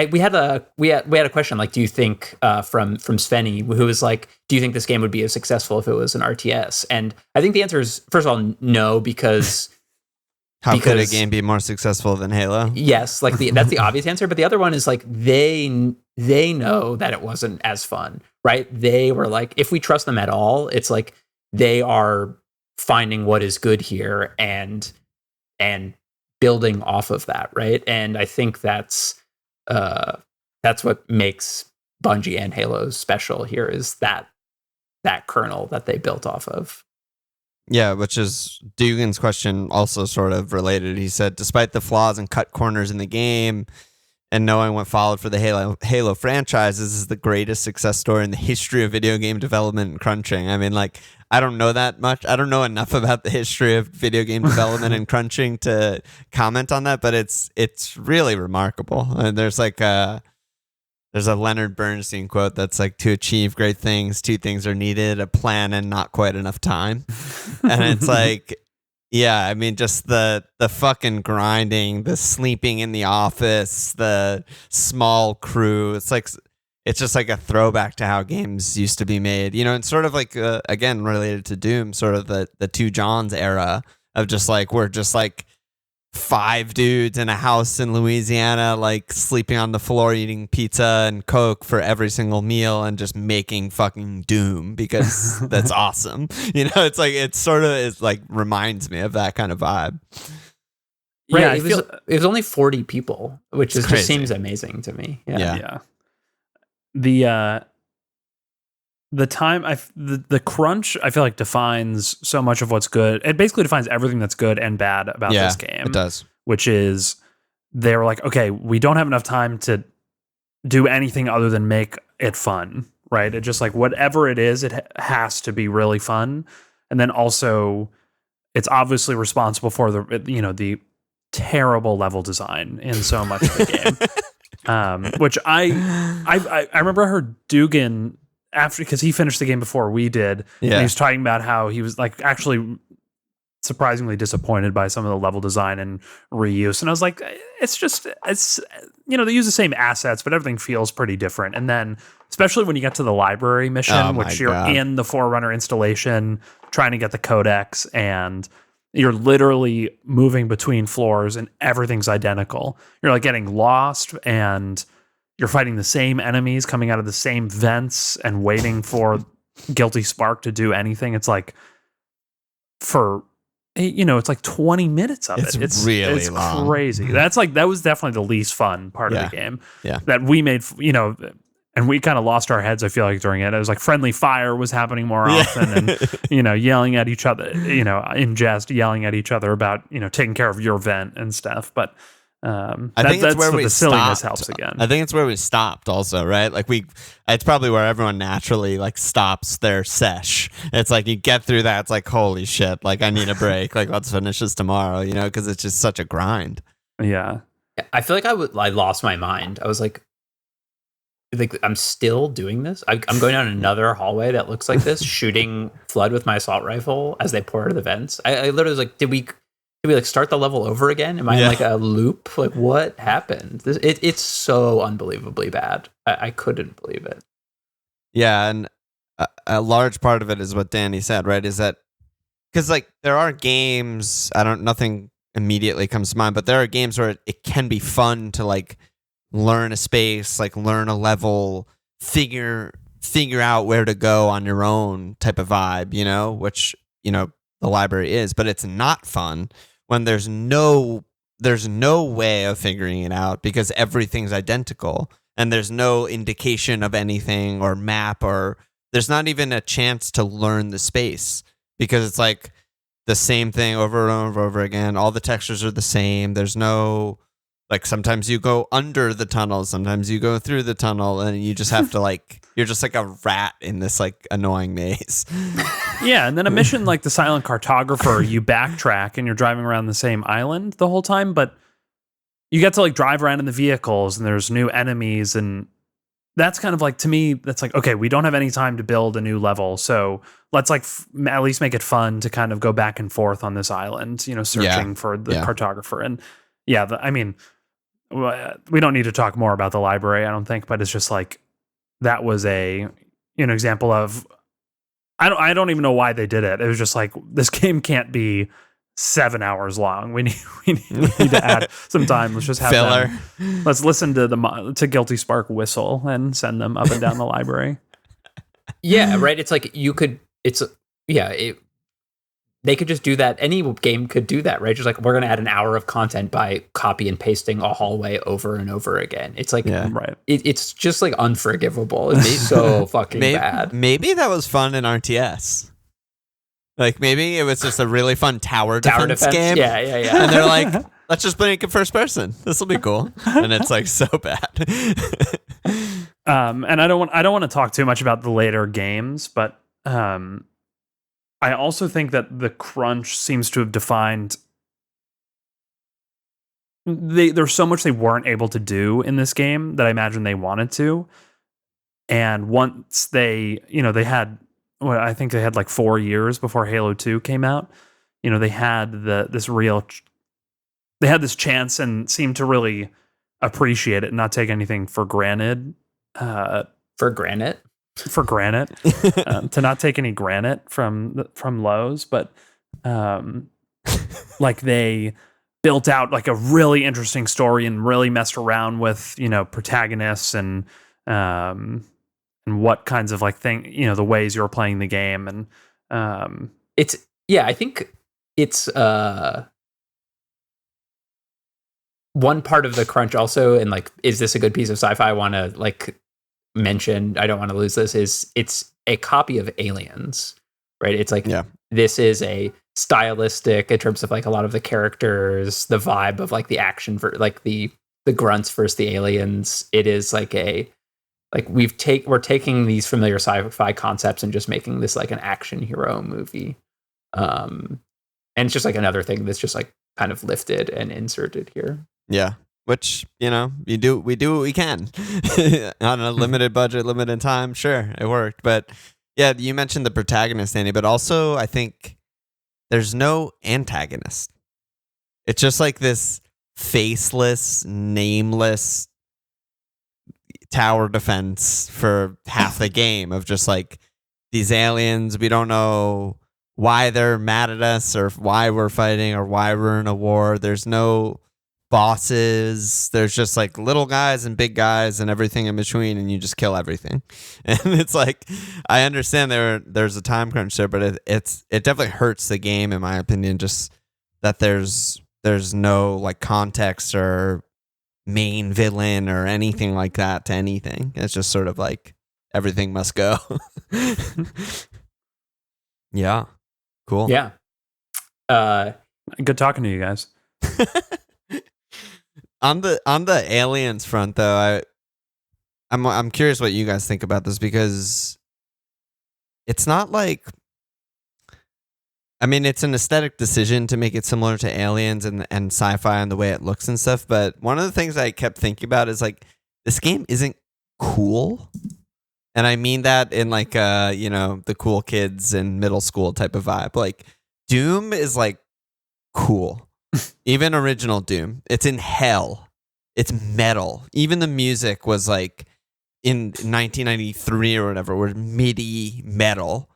we had a question like, do you think from Svenny, who was like, do you think this game would be as successful if it was an RTS? And I think the answer is, first of all, no, because could a game be more successful than Halo? Yes, like that's the obvious answer. But the other one is like they know that it wasn't as fun, right? They were like, if we trust them at all, it's like they are finding what is good here and building off of that, right? And I think that's what makes Bungie and Halo special here, is that kernel that they built off of. Yeah, which is Dugan's question also sort of related. He said, despite the flaws and cut corners in the game and knowing what followed for the Halo franchise, this is the greatest success story in the history of video game development and crunching. I mean, like, I don't know that much. I don't know enough about the history of video game development and crunching to comment on that, but it's really remarkable. And there's like there's a Leonard Bernstein quote that's like, to achieve great things, two things are needed: a plan and not quite enough time. And it's like, yeah, I mean, just the fucking grinding, the sleeping in the office, the small crew. It's just like a throwback to how games used to be made, you know, and sort of like, again, related to Doom, sort of the Two Johns era of just like, we're just like 5 dudes in a house in Louisiana, like sleeping on the floor, eating pizza and Coke for every single meal and just making fucking Doom because that's awesome. You know, it's like, it's like reminds me of that kind of vibe. Right. Yeah, it was only 40 people, which It's just crazy. seems amazing to me. Yeah. The time the crunch, I feel like, defines so much of what's good. It basically defines everything that's good and bad about this game. It does. Which is, they were like, okay, we don't have enough time to do anything other than make it fun, right? It just like, whatever it is, it has to be really fun. And then also, it's obviously responsible for the terrible level design in so much of the game. Which I remember I heard Dugan after, because he finished the game before we did. Yeah. And he was talking about how he was like actually surprisingly disappointed by some of the level design and reuse. And I was like, it's they use the same assets, but everything feels pretty different. And then, especially when you get to the library mission, which you're in the Forerunner installation trying to get the codex, and you're literally moving between floors and everything's identical. You're like getting lost, and you're fighting the same enemies coming out of the same vents and waiting for Guilty Spark to do anything. It's like, it's like 20 minutes of it. It's really long. Crazy. That was definitely the least fun part of the game. Yeah. That we made, and we kind of lost our heads, I feel like, during it. It was like friendly fire was happening more often, and yelling at each other, in jest, yelling at each other about, taking care of your vent and stuff. But I think it's where the silliness stopped. helps again. I think it's where we stopped also, right? Like it's probably where everyone naturally like stops their sesh. It's like you get through that, it's like, holy shit, like I need a break. Like, let's finish this tomorrow, because it's just such a grind. Yeah. I feel like I lost my mind. I was like I'm still doing this. I'm going down another hallway that looks like this, shooting Flood with my assault rifle as they pour out of the vents. I literally was like, did we like start the level over again? Am I in like a loop? Like, what happened? It's so unbelievably bad. I couldn't believe it. Yeah, and a large part of it is what Danny said, right? Is that because like there are games, nothing immediately comes to mind, but there are games where it can be fun to like learn a space, like learn a level, figure out where to go on your own type of vibe, which the library is, but it's not fun when there's no way of figuring it out because everything's identical and there's no indication of anything or map, or there's not even a chance to learn the space because it's like the same thing over and over again. All the textures are the same. There's no, like, sometimes you go under the tunnel, sometimes you go through the tunnel, and you just have to like, you're just like a rat in this like annoying maze. Yeah, and then a mission like the Silent Cartographer, you backtrack and you're driving around the same island the whole time, but you get to like drive around in the vehicles and there's new enemies, and that's kind of like, to me, that's like, okay, we don't have any time to build a new level, so let's like at least make it fun to kind of go back and forth on this island, you know, searching for the cartographer. And yeah, I mean, we don't need to talk more about the library, I don't think, but it's just like, that was a, you know, example of, I don't even know why they did it. It was just like, this game can't be 7 hours long. We need to add some time. Let's just have filler. Let's listen to Guilty Spark whistle and send them up and down the library. Yeah, right. It's like they could just do that. Any game could do that, right? Just like, we're going to add an hour of content by copy and pasting a hallway over and over again. It's like, right. It's just like unforgivable. It's so fucking bad. Maybe that was fun in RTS. Like, maybe it was just a really fun tower defense game. Yeah. And they're like, let's just make it first person. This will be cool. And it's like so bad. And I don't want to talk too much about the later games, but I also think that the crunch seems to have defined. There's so much they weren't able to do in this game that I imagine they wanted to. And once they had, well, I think they had like 4 years before Halo 2 came out. You know, they had this chance and seemed to really appreciate it and not take anything for granted. For granted. To not take any granite from Lowe's, but like they built out like a really interesting story and really messed around with, you know, protagonists and what kinds of like the ways you're playing the game. And I think it's one part of the crunch also, and like, is this a good piece of sci-fi I want to like mention, I don't want to lose this, is it's a copy of Aliens, right? It's like, this is a stylistic in terms of like a lot of the characters, the vibe of like the action for like the grunts versus the aliens. It is like we're taking these familiar sci-fi concepts and just making this like an action hero movie. And it's just like another thing that's just like kind of lifted and inserted here. Yeah. Which, you know, we do what we can on a limited budget, limited time. Sure, it worked. But yeah, you mentioned the protagonist, Andy, but also I think there's no antagonist. It's just like this faceless, nameless tower defense for half the game of just like these aliens. We don't know why they're mad at us or why we're fighting or why we're in a war. There's no bosses. There's just like little guys and big guys and everything in between, and you just kill everything. And it's like, I understand there's a time crunch there, but it definitely hurts the game, in my opinion, just that there's no like context or main villain or anything like that to anything. It's just sort of like everything must go. Yeah. Cool. Yeah. Good talking to you guys. On the aliens front, though, I'm curious what you guys think about this, because it's not like, I mean, it's an aesthetic decision to make it similar to Aliens and sci-fi and the way it looks and stuff. But one of the things I kept thinking about is like, this game isn't cool. And I mean that in like, the cool kids in middle school type of vibe. Like, Doom is like cool. Even original Doom. It's in hell. It's metal. Even the music was like in 1993 or whatever, was MIDI metal.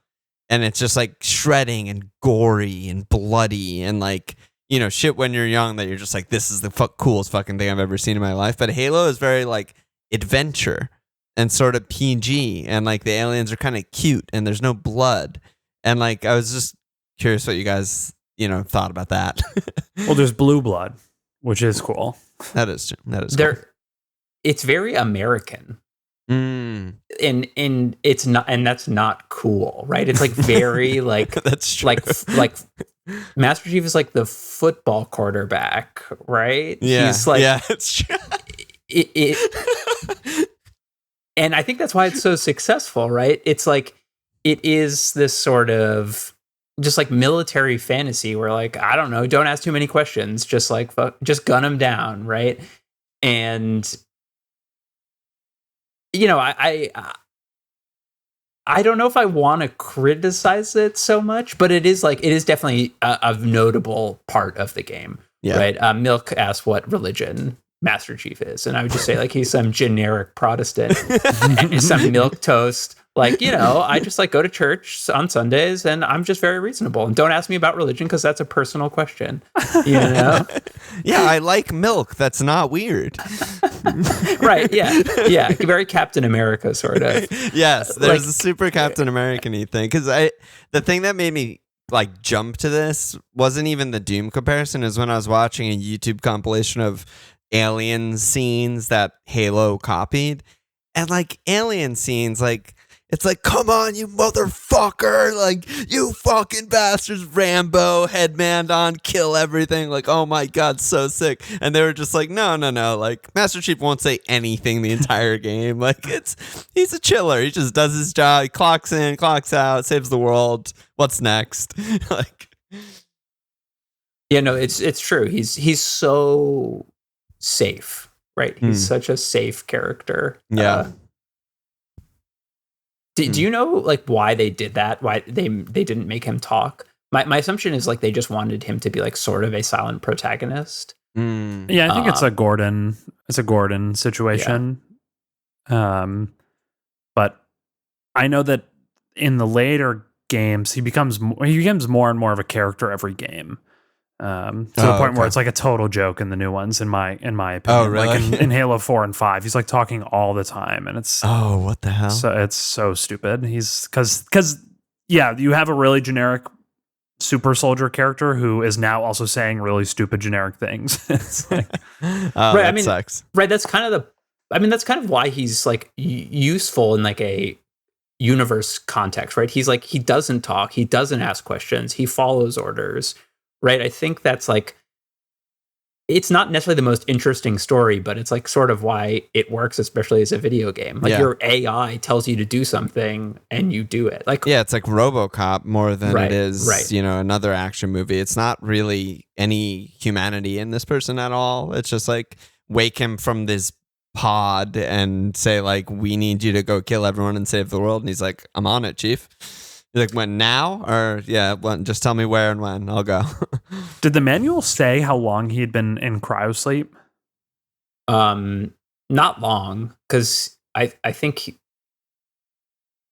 And it's just like shredding and gory and bloody and like, you know, shit when you're young that you're just like, this is the coolest fucking thing I've ever seen in my life. But Halo is very like adventure and sort of PG, and like the aliens are kind of cute and there's no blood. And like, I was just curious what you guys, thought about that. Well, there's Blue Blood, which is cool. That is true. That is cool. It's very American. Mm. And it's not, and that's not cool, right? It's like very like That's true. like Master Chief is like the football quarterback, right? Yeah, He's like, yeah, it's true. And I think that's why it's so successful, right? It's like it is this sort of just like military fantasy where, like, I don't know, don't ask too many questions, just like just gun them down, right? And I don't know if I want to criticize it so much, but it is definitely a notable part of the game, right? Milk asked what religion Master Chief is, and I would just say like he's some generic Protestant and some milquetoast. Like, I just like go to church on Sundays, and I'm just very reasonable. And don't ask me about religion because that's a personal question. Yeah, I like milk. That's not weird. Right? Yeah. Very Captain America sort of. Yes, there's a super Captain American-y thing. Because the thing that made me like jump to this wasn't even the Doom comparison. Is when I was watching a YouTube compilation of alien scenes that Halo copied, and like alien scenes, like. It's like, come on, you motherfucker. Like, you fucking bastards. Rambo, headband on, kill everything. Like, oh my God, so sick. And they were just like, no. Like, Master Chief won't say anything the entire game. Like, he's a chiller. He just does his job. He clocks in, clocks out, saves the world. What's next? Like, yeah, no, it's true. He's so safe, right? He's such a safe character. Yeah. Do you know like why they did that? Why they didn't make him talk? My assumption is like they just wanted him to be like sort of a silent protagonist. Yeah, I think it's a Gordon situation. Yeah. But I know that in the later games he becomes more and more of a character every game. To the point where it's like a total joke in the new ones, in my opinion. Oh, really? Like in Halo 4 and 5, he's like talking all the time, and it's what the hell? So it's so stupid. He's because you have a really generic super soldier character who is now also saying really stupid generic things. It's like, right? That sucks. Right. That's kind of why he's like useful in like a universe context, right? He's like, he doesn't talk, he doesn't ask questions, he follows orders. Right, I think that's like, it's not necessarily the most interesting story, but it's like sort of why it works, especially as a video game. Like your AI tells you to do something and you do it. Like, yeah, it's like RoboCop more than it is, right. Another action movie. It's not really any humanity in this person at all. It's just like wake him from this pod and say like, we need you to go kill everyone and save the world. And he's like, I'm on it, Chief. You're like, when now? Or just tell me where and when. I'll go. Did the manual say how long he had been in cryosleep? Not long, because I think he's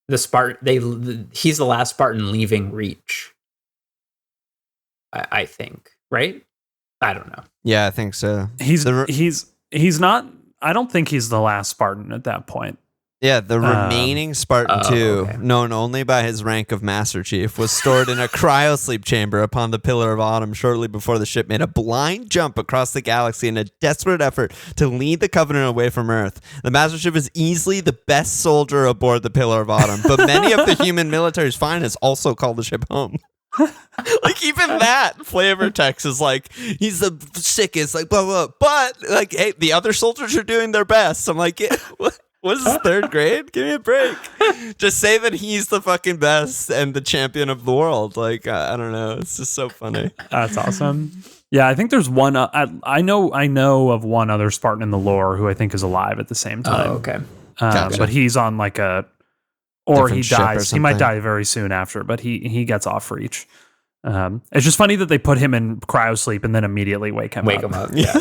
the last Spartan leaving Reach. I think, right? I don't know. Yeah, I think so. He's not. I don't think he's the last Spartan at that point. Yeah, the remaining Spartan 2, known only by his rank of Master Chief, was stored in a cryosleep chamber upon the Pillar of Autumn shortly before the ship made a blind jump across the galaxy in a desperate effort to lead the Covenant away from Earth. The Master Chief is easily the best soldier aboard the Pillar of Autumn, but many of the human military's finest also call the ship home. Like, even that flavor text is like, he's the sickest, like, blah, blah, but, like, hey, the other soldiers are doing their best. I'm like, yeah, what is this, third grade? Give me a break. Just say that he's the fucking best and the champion of the world. Like, I don't know. It's just so funny. That's awesome. Yeah, I think there's one. I know of one other Spartan in the lore who I think is alive at the same time. Oh, okay. Gotcha. But he's on like or different he ship or dies. He might something. die very soon after, but he gets off Reach. It's just funny that they put him in cryosleep and then immediately wake him up. Yeah.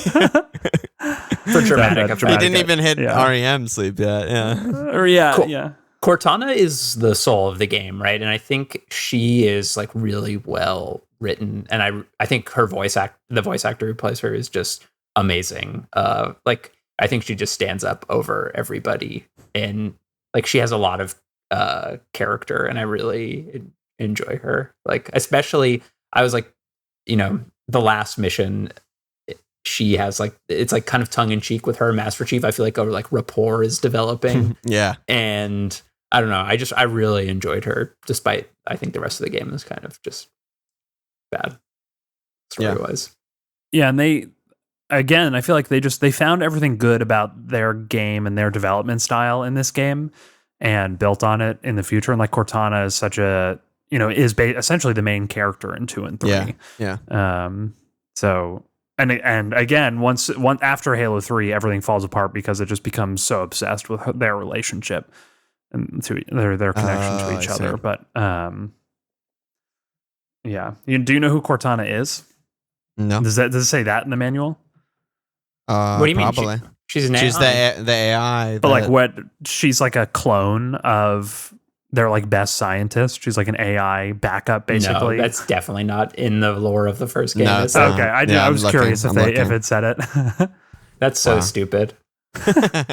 For dramatic effect. He didn't even hit Yeah. REM sleep yet. Yeah. Or yeah, Cool. yeah. Cortana is the soul of the game, right? And I think she is like really well written, and I think the voice actor who plays her is just amazing. Like, I think she just stands up over everybody, and like she has a lot of character, and I really enjoy her. Like, especially, I was like, the last mission, she has like, it's like kind of tongue in cheek with her Master Chief. I feel like like rapport is developing. Yeah. And I don't know. I really enjoyed her, despite I think the rest of the game is kind of just bad story-wise. Yeah, and I feel like they found everything good about their game and their development style in this game and built on it in the future. And like Cortana is such a, is essentially the main character in 2 and 3. Yeah. So, and again, once after Halo 3, everything falls apart because it just becomes so obsessed with their relationship and to their connection to each other. But yeah, do you know who Cortana is? No. Does it say that in the manual? What do you mean? Probably. She's an AI. She's the AI. But like what? She's like a clone of their like best scientist. She's like an AI backup, basically. No, that's definitely not in the lore of the first game. No, It's it's like, not. Okay, I was curious if it said it. that's so Wow. stupid.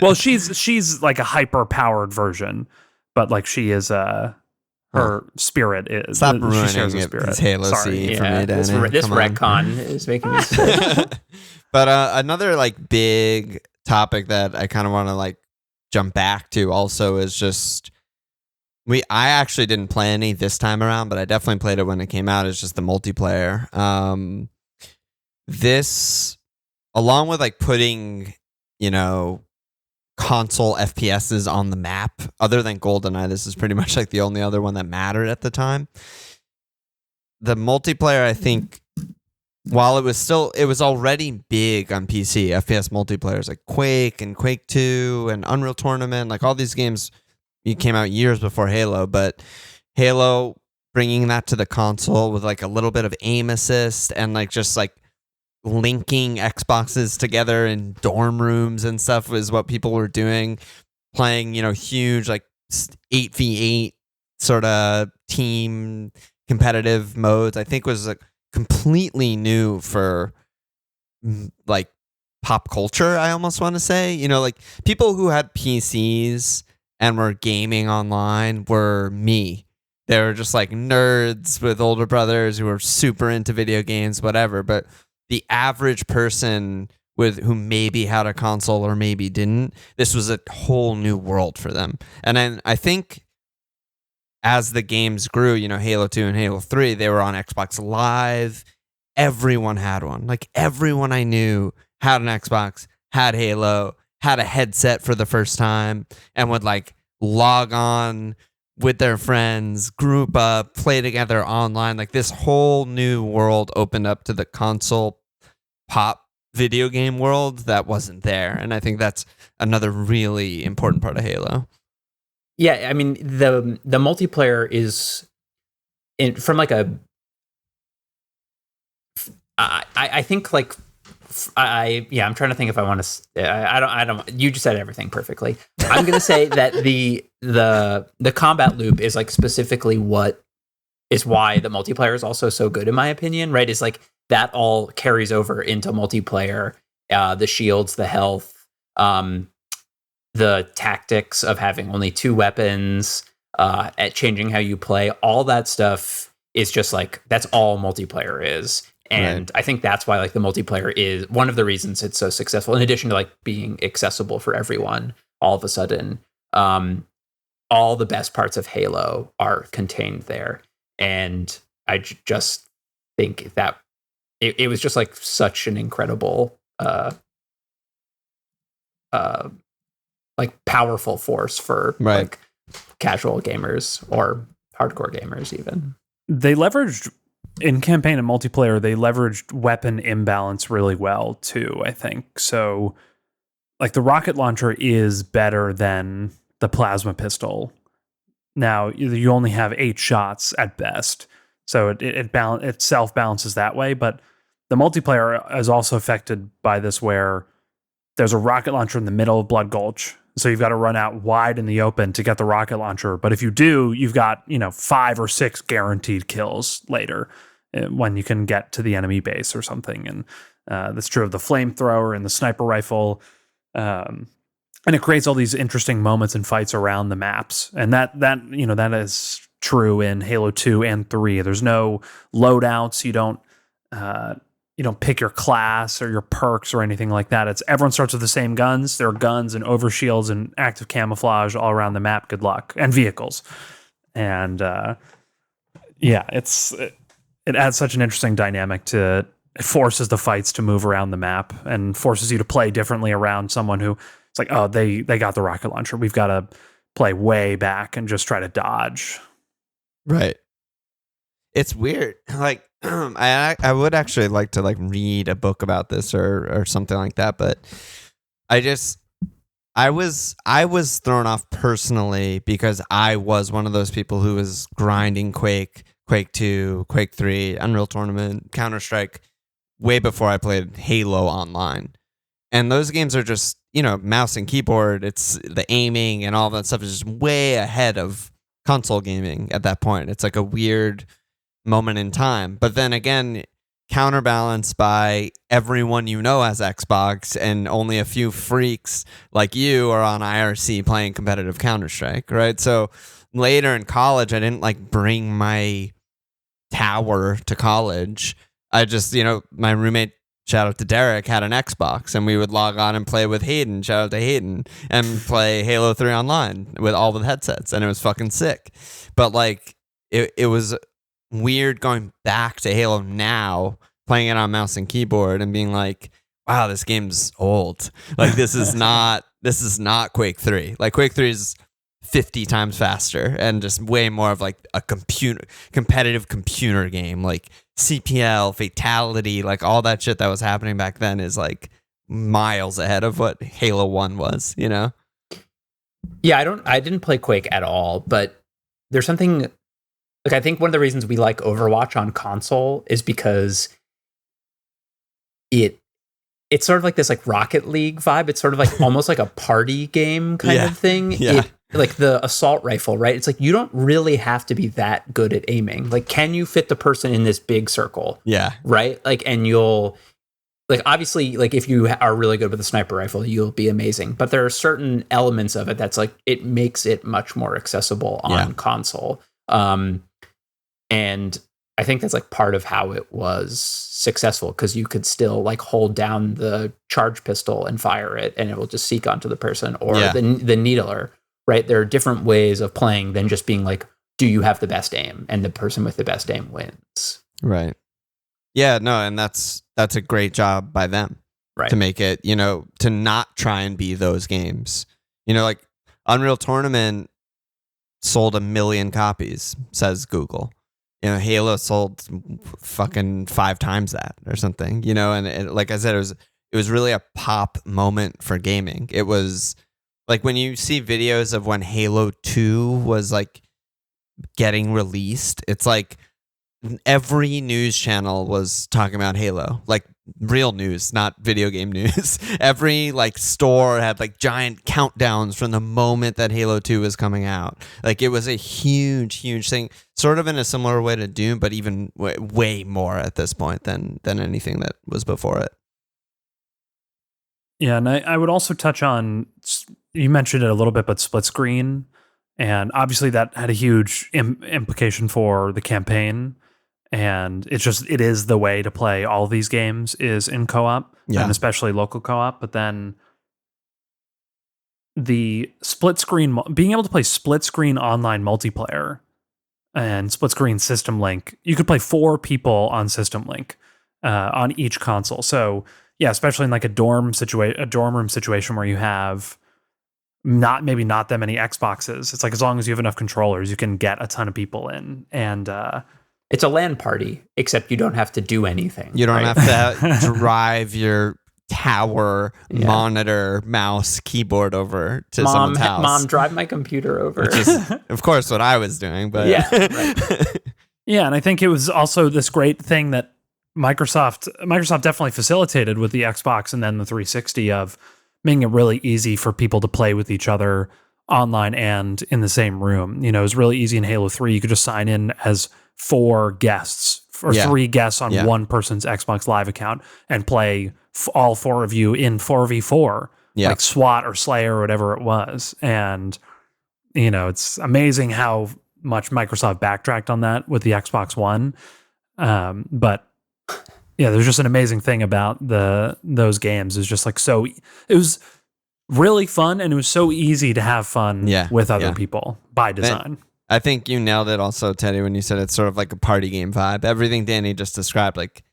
Well, she's like a hyper powered version, but like she is her spirit is. Stop she ruining shares a it. spirit. It's Halo Sorry. C for Yeah, me, this Danny. Come on. retcon is making me sick. But another like big topic that I kind of want to like jump back to also is just I actually didn't play any this time around, but I definitely played it when it came out. Is just the multiplayer. This, along with like putting, console FPSs on the map, other than GoldenEye, this is pretty much like the only other one that mattered at the time. The multiplayer, I think, while it was already big on PC, FPS multiplayers like Quake and Quake 2 and Unreal Tournament, like all these games, it came out years before Halo, but Halo bringing that to the console with like a little bit of aim assist and like just like linking Xboxes together in dorm rooms and stuff was what people were doing, playing, huge like 8v8 sort of team competitive modes. I think was like completely new for like pop culture, I almost want to say. Like people who had PCs and were gaming online were me. They were just like nerds with older brothers who were super into video games, whatever. But the average person who maybe had a console or maybe didn't, this was a whole new world for them. And then I think as the games grew, Halo 2 and Halo 3, they were on Xbox Live. Everyone had one. Like everyone I knew had an Xbox, had Halo, had a headset for the first time, and would like log on with their friends, group up, play together online. Like this whole new world opened up to the console pop video game world that wasn't there. And I think that's another really important part of Halo. Yeah, I mean the multiplayer is from like a. I think like I'm trying to think if I want to. I don't. You just said everything perfectly. I'm gonna say that the combat loop is like specifically what is why the multiplayer is also so good in my opinion. Right? Is like that all carries over into multiplayer. The shields, the health, the tactics of having only 2 weapons, at changing how you play, all that stuff is just like that's all multiplayer is. And right. I think that's why like the multiplayer is one of the reasons it's so successful, in addition to like being accessible for everyone. All of a sudden, all the best parts of Halo are contained there. And I just think that it was just like such an incredible like powerful force for like casual gamers or hardcore gamers even. They leveraged in campaign and multiplayer, they leveraged weapon imbalance really well too, I think. So like the rocket launcher is better than the plasma pistol. Now you only have 8 shots at best. So it self-balances that way, but the multiplayer is also affected by this where there's a rocket launcher in the middle of Blood Gulch. So you've got to run out wide in the open to get the rocket launcher. But if you do, you've got, 5 or 6 guaranteed kills later when you can get to the enemy base or something. And that's true of the flamethrower and the sniper rifle. And it creates all these interesting moments and fights around the maps. And that is true in Halo 2 and 3. There's no loadouts. You don't you don't pick your class or your perks or anything like that. It's everyone starts with the same guns. There are guns and overshields and active camouflage all around the map. Good luck. And vehicles. And it adds such an interesting dynamic to it. Forces the fights to move around the map and forces you to play differently around someone who it's like, oh, they got the rocket launcher. We've got to play way back and just try to dodge. Right. It's weird. Like I would actually like to like read a book about this or something like that, but I was thrown off personally because I was one of those people who was grinding Quake 2, Quake 3, Unreal Tournament, Counter-Strike way before I played Halo Online. And those games are just, mouse and keyboard. It's the aiming and all that stuff is just way ahead of console gaming at that point. It's like a weird moment in time. But then again, counterbalanced by everyone has Xbox and only a few freaks like you are on IRC playing competitive Counter-Strike, right? So later in college, I didn't like bring my tower to college. I just, my roommate, shout out to Derek, had an Xbox and we would log on and play with Hayden, shout out to Hayden, and play Halo 3 online with all the headsets, and it was fucking sick. But like it was weird going back to Halo now, playing it on mouse and keyboard and being like, wow, this game's old. Like this is not Quake 3. Like Quake 3 is 50 times faster and just way more of like a competitive computer game. Like CPL, Fatality, like all that shit that was happening back then is like miles ahead of what Halo 1 was, Yeah, I didn't play Quake at all, but there's something like I think one of the reasons we like Overwatch on console is because it's sort of like this like Rocket League vibe. It's sort of like almost like a party game kind of thing. Yeah. Like the assault rifle, right? It's like you don't really have to be that good at aiming. Like, can you fit the person in this big circle? Yeah. Right? Like, and you'll like obviously like if you are really good with a sniper rifle, you'll be amazing. But there are certain elements of it that's like it makes it much more accessible on console. And I think that's like part of how it was successful because you could still like hold down the charge pistol and fire it and it will just seek onto the person or the needler, right? There are different ways of playing than just being like, do you have the best aim? And the person with the best aim wins. Right. Yeah, no, and that's a great job by them to make it, to not try and be those games. Like Unreal Tournament sold 1 million copies, says Google. Halo sold fucking 5 times that or something, and like I said, it was really a pop moment for gaming. It was like when you see videos of when Halo 2 was like getting released, it's like every news channel was talking about Halo, like real news, not video game news. Every like store had like giant countdowns from the moment that Halo 2 was coming out. Like it was a huge thing, sort of in a similar way to Doom, but even way more at this point than anything that was before it. Yeah, and I would also touch on, you mentioned it a little bit, but split screen, and obviously that had a huge implication for the campaign. And it is the way to play all these games is in co-op, and especially local co-op. But then the split screen, being able to play split screen online multiplayer and split screen system link, you could play 4 people on system link on each console. So yeah, especially in like a dorm room situation where you have not that many Xboxes. It's like as long as you have enough controllers, you can get a ton of people in. And it's a LAN party, except you don't have to do anything. You don't have to drive your tower, monitor, mouse, keyboard over to someone's house. Mom, drive my computer over. Which is, of course, what I was doing. But yeah, and I think it was also this great thing that Microsoft definitely facilitated with the Xbox and then the 360 of making it really easy for people to play with each other online and in the same room. It was really easy in Halo 3. You could just sign in as 4 guests or 3 guests on one person's Xbox Live account and play all 4 of you in 4v4, like SWAT or Slayer or whatever it was. And, it's amazing how much Microsoft backtracked on that with the Xbox One. But Yeah, there's just an amazing thing about those games. It's just like it was really fun, and it was so easy to have fun with other people by design. I think you nailed it also, Teddy, when you said it's sort of like a party game vibe. Everything Danny just described, like,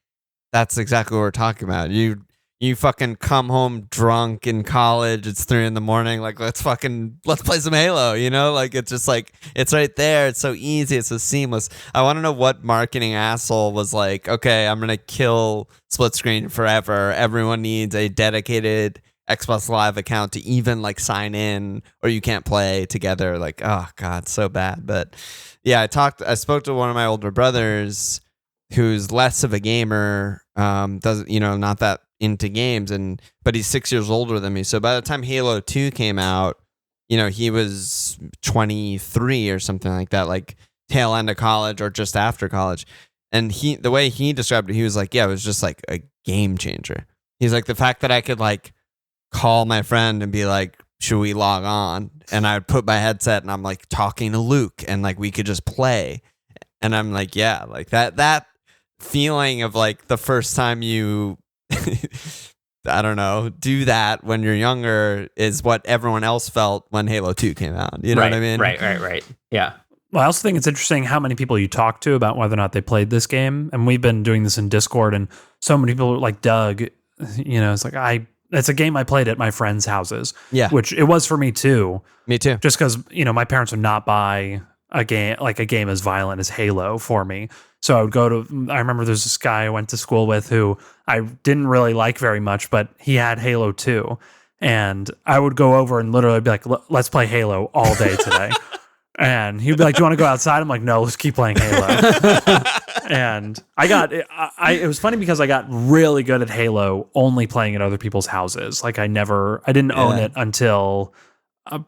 that's exactly what we're talking about. You fucking come home drunk in college, it's 3 a.m, like, let's play some Halo, you know? Like, it's just like, it's right there, it's so easy, it's so seamless. I want to know what marketing asshole was like, okay, I'm gonna kill split screen forever. Everyone needs a dedicated Xbox Live account to even like sign in, or you can't play together. Like, oh god, so bad. But yeah, I spoke to one of my older brothers who's less of a gamer, doesn't, not that into games, but he's 6 years older than me. So by the time Halo 2 came out, he was 23 or something like that, like tail end of college or just after college. And the way he described it, he was like, yeah, it was just like a game changer. He's like, the fact that I could like call my friend and be like, should we log on? And I would put my headset and I'm like talking to Luke and like we could just play. And I'm like, yeah, like that feeling of like the first time you I don't know, do that when you're younger is what everyone else felt when Halo 2 came out. You know what I mean? Right. Yeah. Well, I also think it's interesting how many people you talk to about whether or not they played this game. And we've been doing this in Discord, and so many people like Doug, it's like it's a game I played at my friends' houses. Yeah. Which it was for me too. Me too. Just because, my parents would not buy a game as violent as Halo for me. So I would I remember there's this guy I went to school with who I didn't really like very much, but he had Halo 2. And I would go over and literally be like, let's play Halo all day today. And he'd be like, do you want to go outside? I'm like, no, let's keep playing Halo. And it was funny because I got really good at Halo only playing at other people's houses. Like I didn't own it until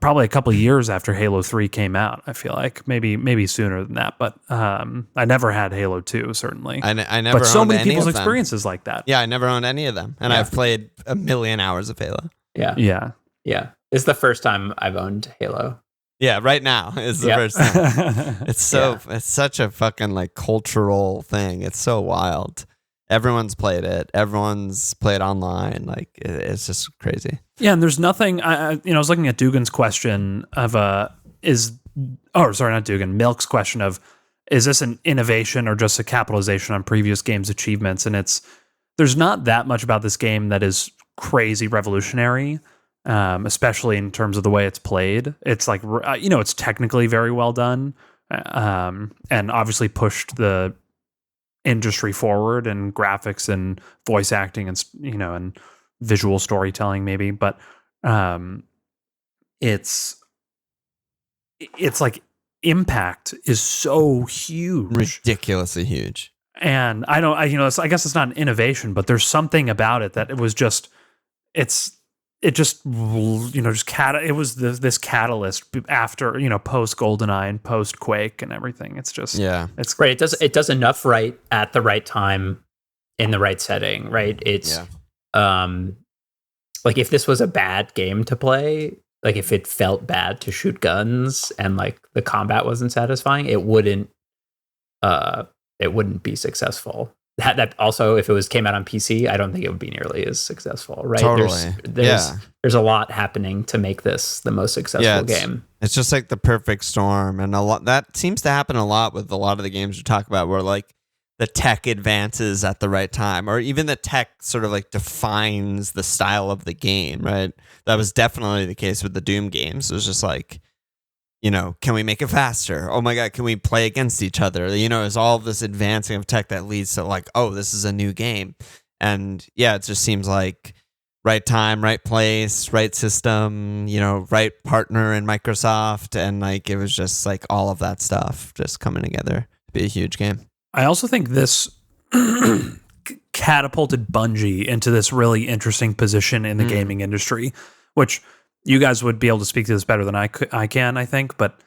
probably a couple of years after Halo 3 came out. I feel like maybe sooner than that, but I never had Halo 2, certainly. I never but so owned many any people's of them. experiences like that. Yeah, I never owned any of them. And I've played 1 million hours of Halo. Yeah. It's the first time I've owned Halo. Yeah, right now is the first time. It's such a fucking like cultural thing. It's so wild. Everyone's played it. Everyone's played online. Like it's just crazy. Yeah, and there's nothing. I was looking at Dugan's question of Milk's question of, is this an innovation or just a capitalization on previous games' achievements? And there's not that much about this game that is crazy revolutionary. Especially in terms of the way it's played. It's like, it's technically very well done, and obviously pushed the industry forward in graphics and voice acting and, and visual storytelling maybe. But it's like impact is so huge. Ridiculously huge. And I guess it's not an innovation, but there's something about it that it was just, it was this catalyst after, post GoldenEye and post Quake and everything. It's just, it's great. It does enough right at the right time in the right setting, right? It's, like if this was a bad game to play, like if it felt bad to shoot guns and like the combat wasn't satisfying, it wouldn't be successful. That also, if it came out on PC, I don't think it would be nearly as successful, right? Totally. There's a lot happening to make this the most successful game. It's just like the perfect storm, and a lot that seems to happen a lot with a lot of the games we talk about, where like the tech advances at the right time, or even the tech sort of like defines the style of the game, right? That was definitely the case with the Doom games. It was just like, can we make it faster? Oh my God, can we play against each other? It's all of this advancing of tech that leads to like, oh, this is a new game. And yeah, it just seems like right time, right place, right system, right partner in Microsoft. And like, it was just like all of that stuff just coming together to be a huge game. I also think this catapulted Bungie into this really interesting position in the gaming industry, which you guys would be able to speak to this better than I can, I think. But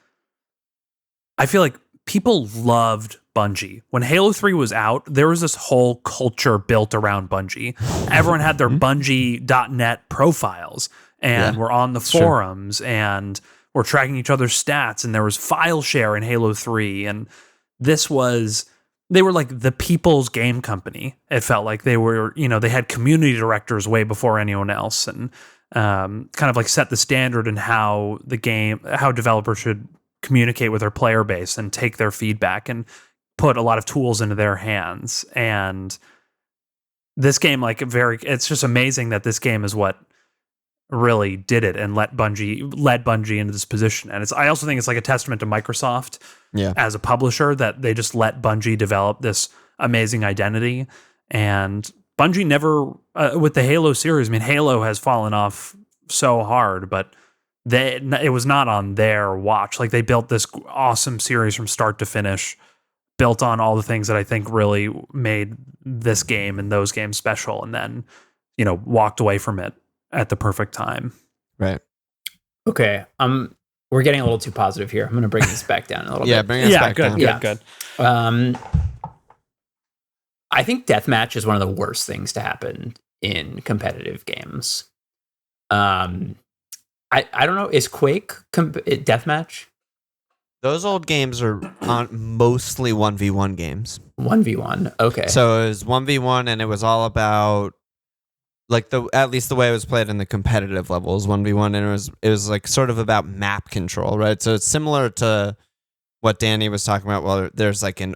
I feel like people loved Bungie. When Halo 3 was out, there was this whole culture built around Bungie. Everyone had their Bungie.net profiles and were on the forums and were tracking each other's stats. And there was file share in Halo 3. And this was they were like the people's game company. It felt like they were, they had community directors way before anyone else, and kind of like set the standard in how developers should communicate with their player base and take their feedback and put a lot of tools into their hands. And this game, it's just amazing that this game is what really did it and led Bungie into this position. And I also think it's like a testament to Microsoft as a publisher that they just let Bungie develop this amazing identity. And Bungie never, with the Halo series, I mean, Halo has fallen off so hard, but it was not on their watch. Like, they built this awesome series from start to finish, built on all the things that I think really made this game and those games special, and then, walked away from it at the perfect time. Right. Okay. We're getting a little too positive here. I'm going to bring this back down a little bit. Yeah, bring us back down. Good. I think Deathmatch is one of the worst things to happen in competitive games. I don't know. Is Quake Deathmatch? Those old games are mostly 1v1 games. 1v1. Okay. So it was 1v1, and it was all about, like, at least the way it was played in the competitive levels, 1v1, and it was like sort of about map control, right? So it's similar to what Danny was talking about. Well, there's like an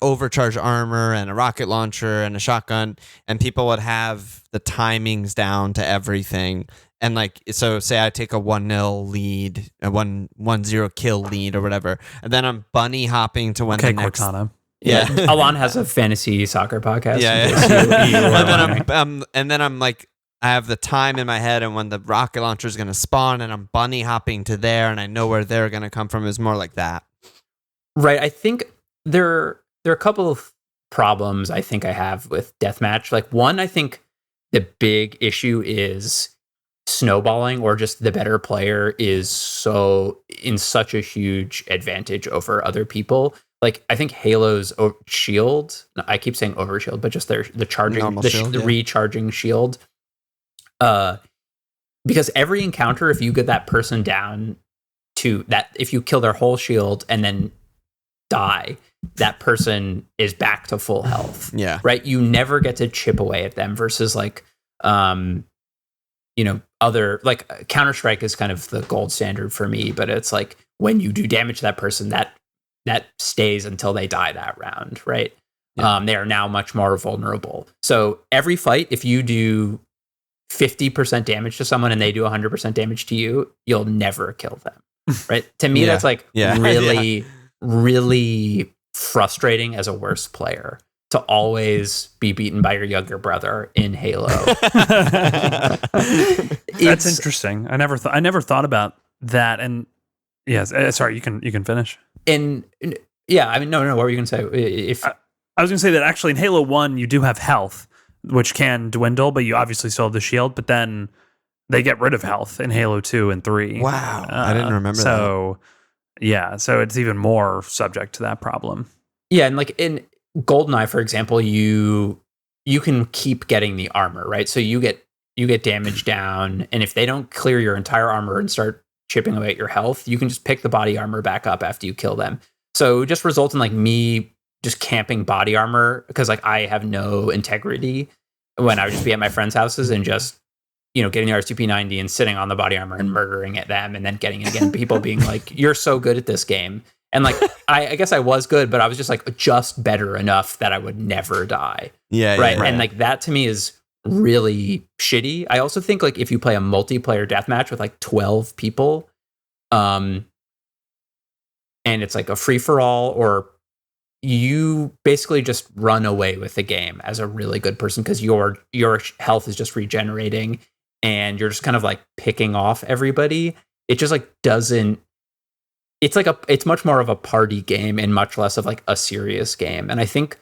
overcharge armor and a rocket launcher and a shotgun, and people would have the timings down to everything. And like, so say I take a 1-0 lead, a 1-0 kill lead or whatever, and then I'm bunny hopping to when the next... Cortana. Yeah. Alon has a fantasy soccer podcast. And then I'm like, I have the time in my head, and when the rocket launcher is going to spawn, and I'm bunny hopping to there, and I know where they're going to come from. Is more like that. Right. I think there are a couple of problems I think I have with Deathmatch. Like, one, I think the big issue is snowballing, or just the better player is in such a huge advantage over other people. Like, I think Halo's shield, I keep saying overshield, but just the charging, the recharging shield. Because every encounter, if you get that person down to that, if you kill their whole shield and then die, that person is back to full health. Yeah. Right. You never get to chip away at them versus like, other, like, Counter-Strike is kind of the gold standard for me, but it's like when you do damage to that person, that stays until they die that round, right? Yeah. They are now much more vulnerable. So every fight, if you do 50% damage to someone and they do 100% damage to you, you'll never kill them, right? To me, that's like really, really frustrating as a worst player to always be beaten by your younger brother in Halo. That's interesting. I never thought about that. And yes, sorry, you can finish. And yeah, I mean, no, what were you going to say? I was going to say that actually in Halo 1, you do have health, which can dwindle, but you obviously still have the shield, but then they get rid of health in Halo 2 and 3. Wow. I didn't remember that. So, yeah, so it's even more subject to that problem. Yeah, and like in GoldenEye, for example, you can keep getting the armor, right? So you get damage down, and if they don't clear your entire armor and start chipping away at your health, you can just pick the body armor back up after you kill them. So it just results in like me just camping body armor because like I have no integrity when I would just be at my friends' houses and just, getting the RCP-90 and sitting on the body armor and murdering at them and then getting it again. People being like, you're so good at this game. And like, I guess I was good, but I was just like just better enough that I would never die. Yeah. Right. Yeah. And like that to me is really shitty. I also think like if you play a multiplayer deathmatch with like 12 people, and it's like a free for all, or you basically just run away with the game as a really good person because your health is just regenerating and you're just kind of like picking off everybody. It just like doesn't. It's much more of a party game and much less of like a serious game. And I think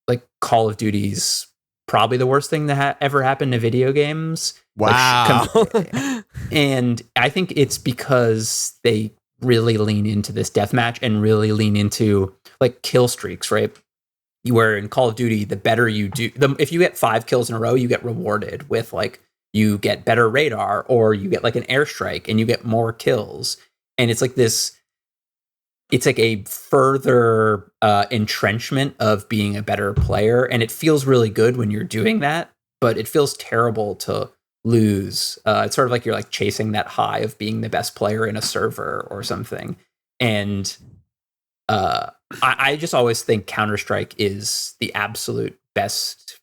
like Call of Duty's probably the worst thing that ever happened to video games. Wow. And I think it's because they really lean into this deathmatch and really lean into like kill streaks, right? Where in Call of Duty, the better you do, if you get 5 kills in a row, you get rewarded with like, you get better radar or you get like an airstrike and you get more kills. And it's like this it's like a further entrenchment of being a better player, and it feels really good when you're doing that, but it feels terrible to lose. It's sort of like you're like chasing that high of being the best player in a server or something. And I just always think Counter-Strike is the absolute best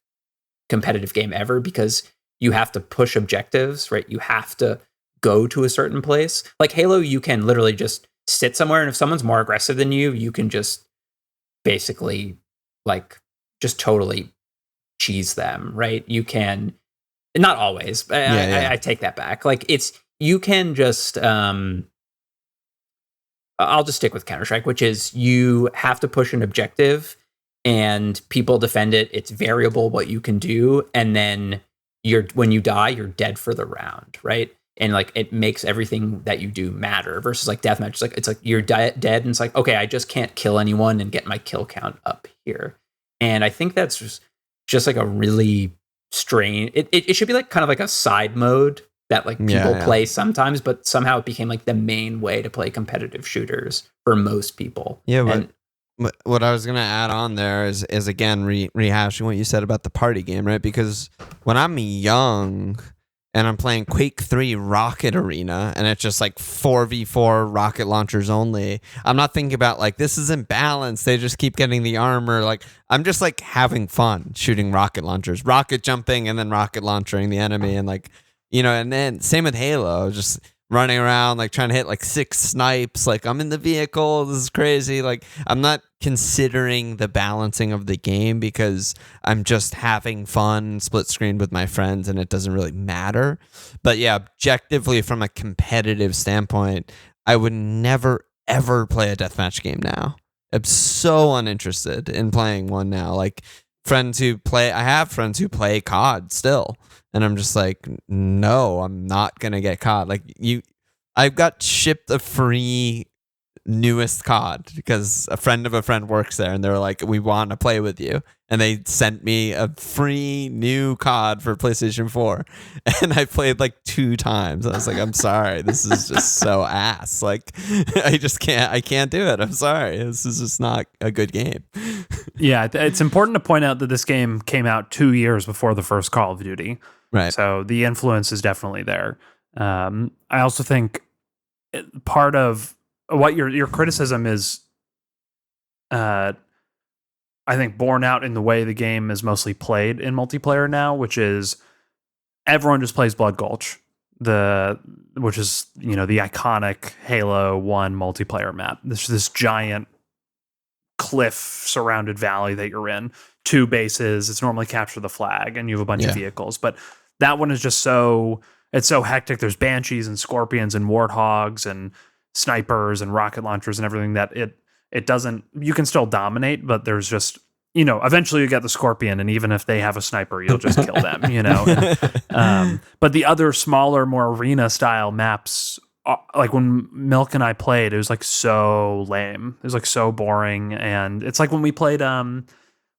competitive game ever because you have to push objectives, right? You have to go to a certain place. Like Halo, you can literally just sit somewhere, and if someone's more aggressive than you can just basically like just totally cheese them, right? You can, not always, I take that back. Like you can just I'll just stick with Counter-Strike, which is you have to push an objective and people defend it. It's variable what you can do. And then when you die, you're dead for the round, right? And like it makes everything that you do matter versus like Deathmatch. It's like you're dead and it's like, okay, I just can't kill anyone and get my kill count up here. And I think that's just like a really strange, it should be like kind of like a side mode that like people play sometimes, but somehow it became like the main way to play competitive shooters for most people. Yeah, but what I was gonna add on there is again rehashing what you said about the party game, right? Because when I'm young and I'm playing Quake 3 Rocket Arena and it's just like 4v4 rocket launchers only, I'm not thinking about like this isn't balanced. They just keep getting the armor. Like I'm just like having fun shooting rocket launchers, rocket jumping, and then rocket launchering the enemy, and like. And then same with Halo, just running around, like trying to hit like 6 snipes. Like I'm in the vehicle. This is crazy. Like I'm not considering the balancing of the game because I'm just having fun split screen with my friends and it doesn't really matter. But yeah, objectively from a competitive standpoint, I would never, ever play a deathmatch game now. I'm so uninterested in playing one now. Like I have friends who play COD still. And I'm just like, no, I'm not going to get COD. Like I've got shipped a free newest COD because a friend of a friend works there and they were like, we want to play with you. And they sent me a free new COD for PlayStation 4. And I played like 2 times. I was like, I'm sorry. This is just so ass. Like I can't do it. I'm sorry. This is just not a good game. Yeah. It's important to point out that this game came out 2 years before the first Call of Duty. Right. So the influence is definitely there. I also think part of what your criticism is, I think, borne out in the way the game is mostly played in multiplayer now, which is everyone just plays Blood Gulch, which is the iconic Halo 1 multiplayer map. This giant cliff surrounded valley that you're in, 2 bases. It's normally capture the flag, and you have a bunch of vehicles, but that one is just so hectic. There's banshees and scorpions and warthogs and snipers and rocket launchers and everything that it doesn't. You can still dominate, but there's just eventually you get the scorpion, and even if they have a sniper, you'll just kill them. But the other smaller, more arena style maps, like when Milk and I played, it was like so lame. It was like so boring, and it's like when we played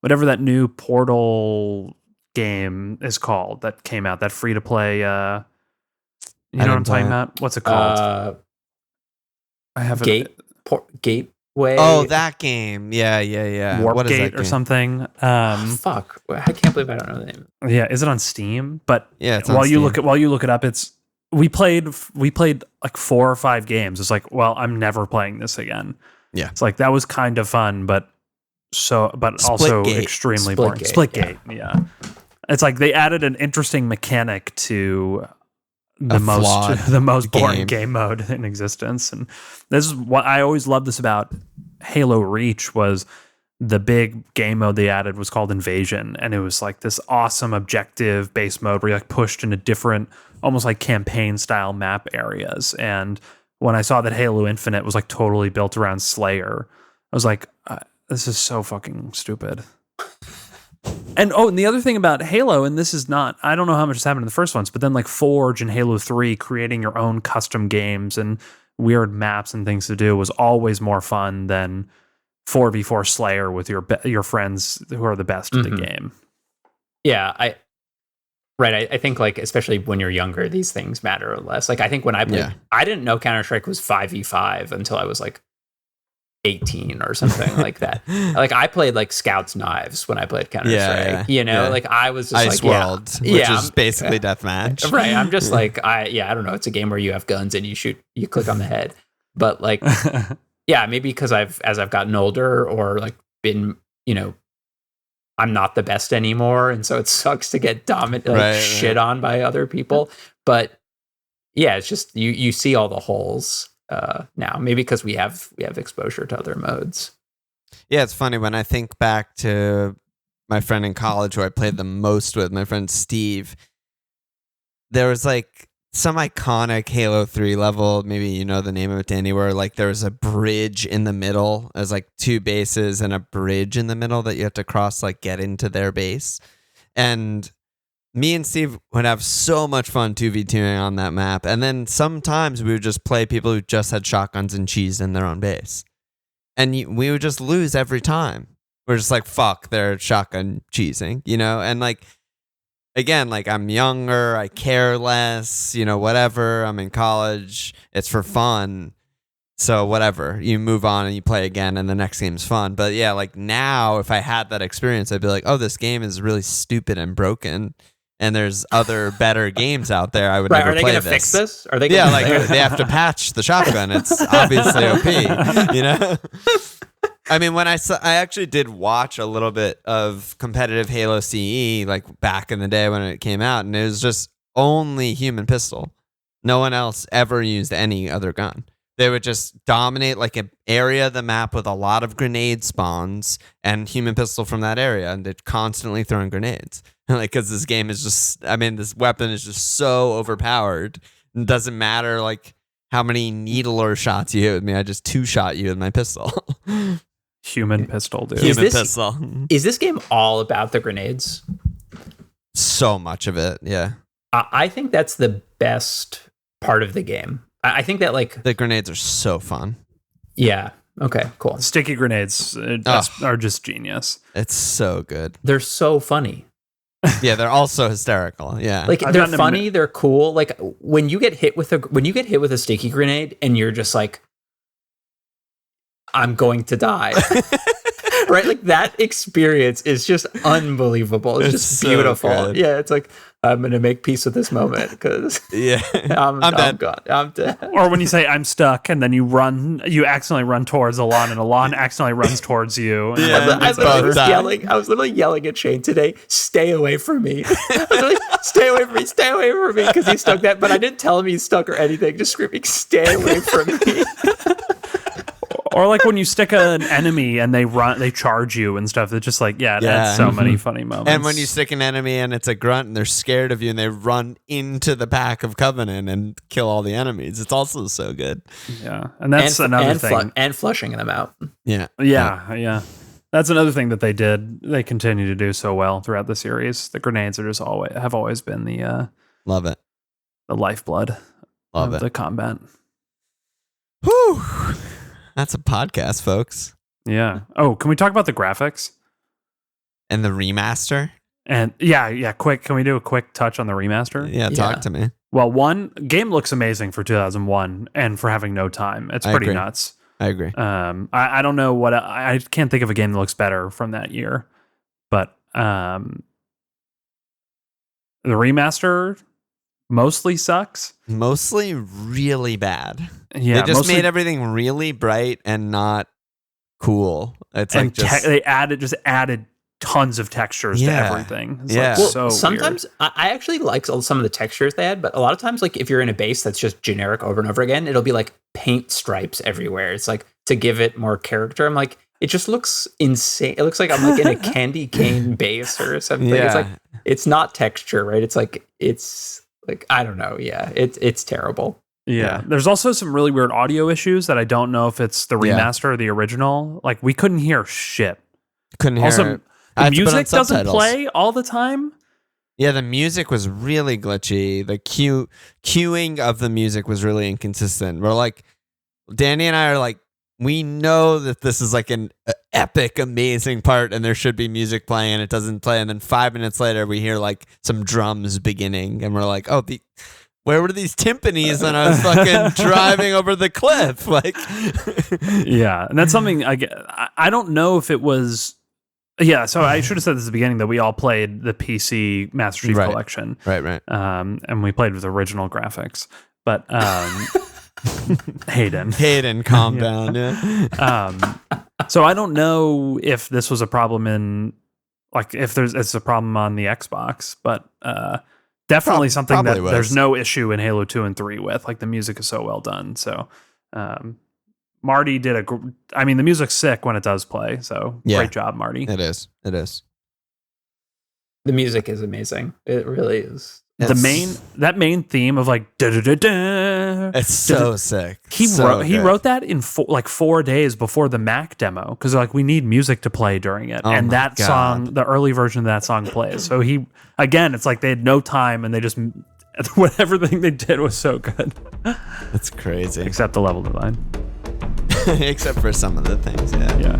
whatever that new Portal game is called that came out, that free to play. You know what I'm talking about? What's it called? I have Gateway. Oh, that game. Yeah. Warp what is Gate that or game? something. Fuck! I can't believe I don't know the name. Yeah, is it on Steam? But Yeah, it's on while you Steam. look it up, we played like 4 or 5 games. It's like, well, I'm never playing this again. Yeah, it's like that was kind of fun, but also Splitgate. extremely boring. Splitgate, yeah. It's like they added an interesting mechanic to the most boring game mode in existence. And this is what I always loved this about Halo Reach was the big game mode they added was called Invasion. And it was like this awesome objective based mode where you like pushed into different, almost like campaign style map areas. And when I saw that Halo Infinite was like totally built around Slayer, I was like, this is so fucking stupid. And the other thing about Halo, and this is not, I don't know how much has happened in the first ones, but then like Forge and Halo 3, creating your own custom games and weird maps and things to do was always more fun than 4v4 Slayer with your friends who are the best at the game. Yeah, I think like especially when you're younger, these things matter less. Like I think when I played, I didn't know Counter-Strike was 5v5 until I was like 18 or something like that. Like I played like Scout's Knives when I played Counter-Strike, you know, like I was just Ice like, World, which is basically Deathmatch. Right. I'm just like, I don't know. It's a game where you have guns and you click on the head. But like, yeah, maybe because as I've gotten older or like been, you know, I'm not the best anymore. And so it sucks to get shit on by other people. But yeah, it's just, you see all the holes now, maybe because we have exposure to other modes. Yeah, it's funny when I think back to my friend in college who I played the most with, my friend Steve. There was like some iconic Halo 3 level, maybe you know the name of it, Danny, where like there was a bridge in the middle. There's like two bases and a bridge in the middle that you have to cross, like get into their base. And me and Steve would have so much fun 2v2ing on that map. And then sometimes we would just play people who just had shotguns and cheese in their own base. And we would just lose every time. We're just like, fuck, they're shotgun cheesing, you know? And like, again, like I'm younger, I care less, you know, whatever. I'm in college. It's for fun. So whatever, you move on and you play again and the next game's fun. But yeah, like now, if I had that experience, I'd be like, oh, this game is really stupid and broken. And there's other better games out there. I would never play this. Are they going to fix this? Are they? Yeah, like they have to patch the shotgun. It's obviously OP, you know? I mean, when I actually did watch a little bit of competitive Halo CE, like back in the day when it came out, and it was just only human pistol. No one else ever used any other gun. They would just dominate like an area of the map with a lot of grenade spawns and human pistol from that area, and they're constantly throwing grenades. Like, because this game is just, I mean, this weapon is just so overpowered. It doesn't matter like how many needler shots you hit with me. I just two-shot you with my pistol. Human pistol, dude. Pistol. Is this game all about the grenades? So much of it, yeah. I think that's the best part of the game. I think that like the grenades are so fun. Yeah. Okay, cool. Sticky grenades are just genius. It's so good. They're so funny. Yeah, they're also hysterical. Yeah. Like they're funny, they're cool. Like when you get hit with a sticky grenade and you're just like, I'm going to die. Right? Like that experience is just unbelievable. It's just beautiful. So yeah, it's like I'm going to make peace with this moment because I'm dead. I'm dead. Or when you say I'm stuck and then you accidentally run towards Alon and Alon accidentally runs towards you. Yeah, I was literally yelling at Shane today, stay away from me. I was like, stay away from me because he's stuck that, but I didn't tell him he's stuck or anything, just screaming, stay away from me. Or like when you stick an enemy and they charge you and stuff. It's just like, it adds so many funny moments. And when you stick an enemy and it's a grunt and they're scared of you and they run into the pack of Covenant and kill all the enemies, it's also so good. Yeah, and that's another thing. And flushing them out. Yeah. That's another thing that they did. They continue to do so well throughout the series. The grenades are just always been the love it, the lifeblood of the combat. Whew. That's a podcast, folks. Yeah. Oh, can we talk about the graphics? And the remaster? And yeah, quick. Can we do a quick touch on the remaster? Yeah, talk to me. Well, game looks amazing for 2001 and for having no time. It's pretty nuts. I agree. I don't know what I can't think of a game that looks better from that year, but the remaster mostly sucks. Mostly really bad. Yeah, they just made everything really bright and not cool. It's like they added tons of textures to everything. It's like so sometimes weird. I actually like some of the textures they had, but a lot of times, like if you're in a base that's just generic over and over again, it'll be like paint stripes everywhere. It's like to give it more character. I'm like, it just looks insane. It looks like I'm like in a candy cane base or something. It's like it's not texture, right? It's like I don't know. Yeah, it's terrible. Yeah. There's also some really weird audio issues that I don't know if it's the remaster or the original. Like we couldn't hear shit. Couldn't hear. Also, the music doesn't play all the time. Yeah, the music was really glitchy. The cueing of the music was really inconsistent. We're like, Danny and I are like, we know that this is like an epic, amazing part and there should be music playing and it doesn't play. And then 5 minutes later, we hear like some drums beginning and we're like, where were these timpanis when I was fucking driving over the cliff? Like, yeah, and that's something I don't know if it was. Yeah, so I should have said this at the beginning that we all played the PC Master Chief Collection, right, and we played with original graphics. But Hayden, calm down. Yeah. So I don't know if this was a problem in, like, if it's a problem on the Xbox, but definitely something that there's no issue in Halo 2 and 3 with. Like, the music is so well done. So Marty did the music's sick when it does play. So great job, Marty. It is. The music is amazing. It really is. That main theme of like it's so sick. He wrote that in 4 days before the Mac demo because like we need music to play during it, and that song, the early version of that song plays. So it's like they had no time and they just whatever thing they did was so good. That's crazy. Except the level design. Except for some of the things, yeah.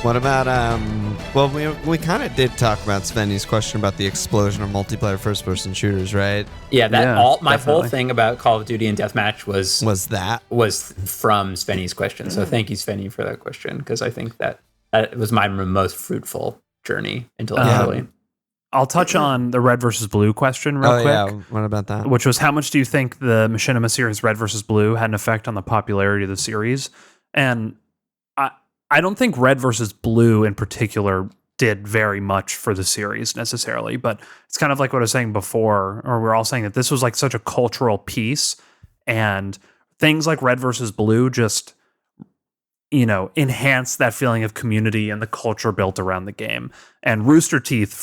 What about we kind of did talk about Svenny's question about the explosion of multiplayer first-person shooters, right? Yeah, my whole thing about Call of Duty and Deathmatch was from Svenny's question. So thank you, Svenny, for that question, because I think that was my most fruitful journey intellectually. I'll touch on the red versus blue question real quick. Yeah, what about that? Which was, how much do you think the Machinima series Red versus Blue had an effect on the popularity of the series? And I don't think Red versus Blue in particular did very much for the series necessarily, but it's kind of like what I was saying before, or we're all saying that this was like such a cultural piece, and things like Red versus Blue just, enhance that feeling of community and the culture built around the game. And Rooster Teeth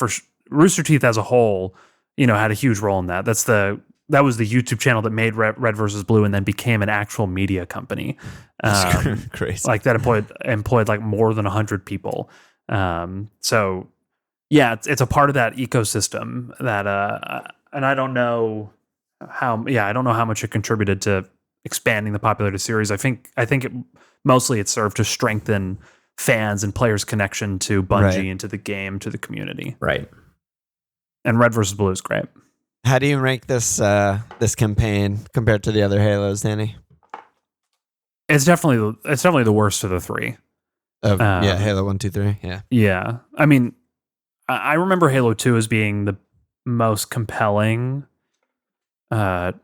as a whole, had a huge role in that. That was the YouTube channel that made Red versus Blue and then became an actual media company. Crazy. Like that employed like more than 100 people. So yeah, it's a part of that ecosystem that, and I don't know how much it contributed to expanding the popularity of the series. I think it served to strengthen fans and players' connection to Bungie and to the game, to the community. Right. And Red versus Blue is great. How do you rank this campaign compared to the other Halos, Danny? It's definitely the worst of the three. Halo 1, 2, 3. Yeah. Yeah. I mean, I remember Halo 2 as being the most compelling. But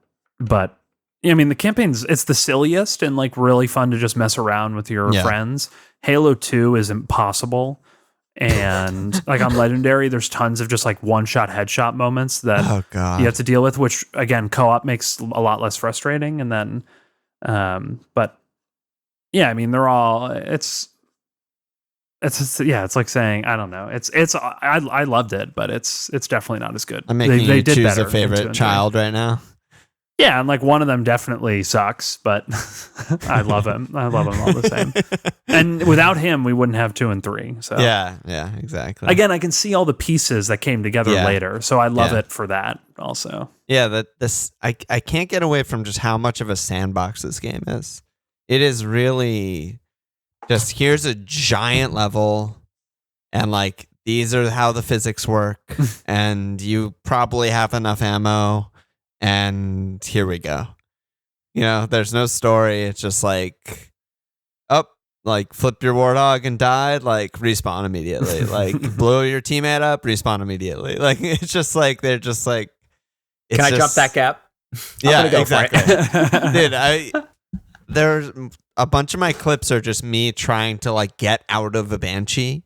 the campaign's, it's the silliest and like really fun to just mess around with your friends. Halo 2 is impossible. And like on Legendary, there's tons of just like one-shot headshot moments that you have to deal with, which again, co-op makes a lot less frustrating. And then, but yeah, I mean, they're all, it's like saying, I don't know. I loved it, but it's definitely not as good. I'm making you choose a favorite child right now. Yeah, and like one of them definitely sucks, but I love him. I love him all the same. And without him, we wouldn't have 2 and 3. So yeah, exactly. Again, I can see all the pieces that came together later, so I love it for that also. Yeah, I can't get away from just how much of a sandbox this game is. It is really just, here's a giant level, and like these are how the physics work, and you probably have enough ammo. And here we go. There's no story. It's just like, flip your warthog and died, like respawn immediately. Like blow your teammate up, respawn immediately. Like it's just like they're just like. Can I jump that gap? Yeah, exactly. Dude, there's a bunch of my clips are just me trying to like get out of a Banshee,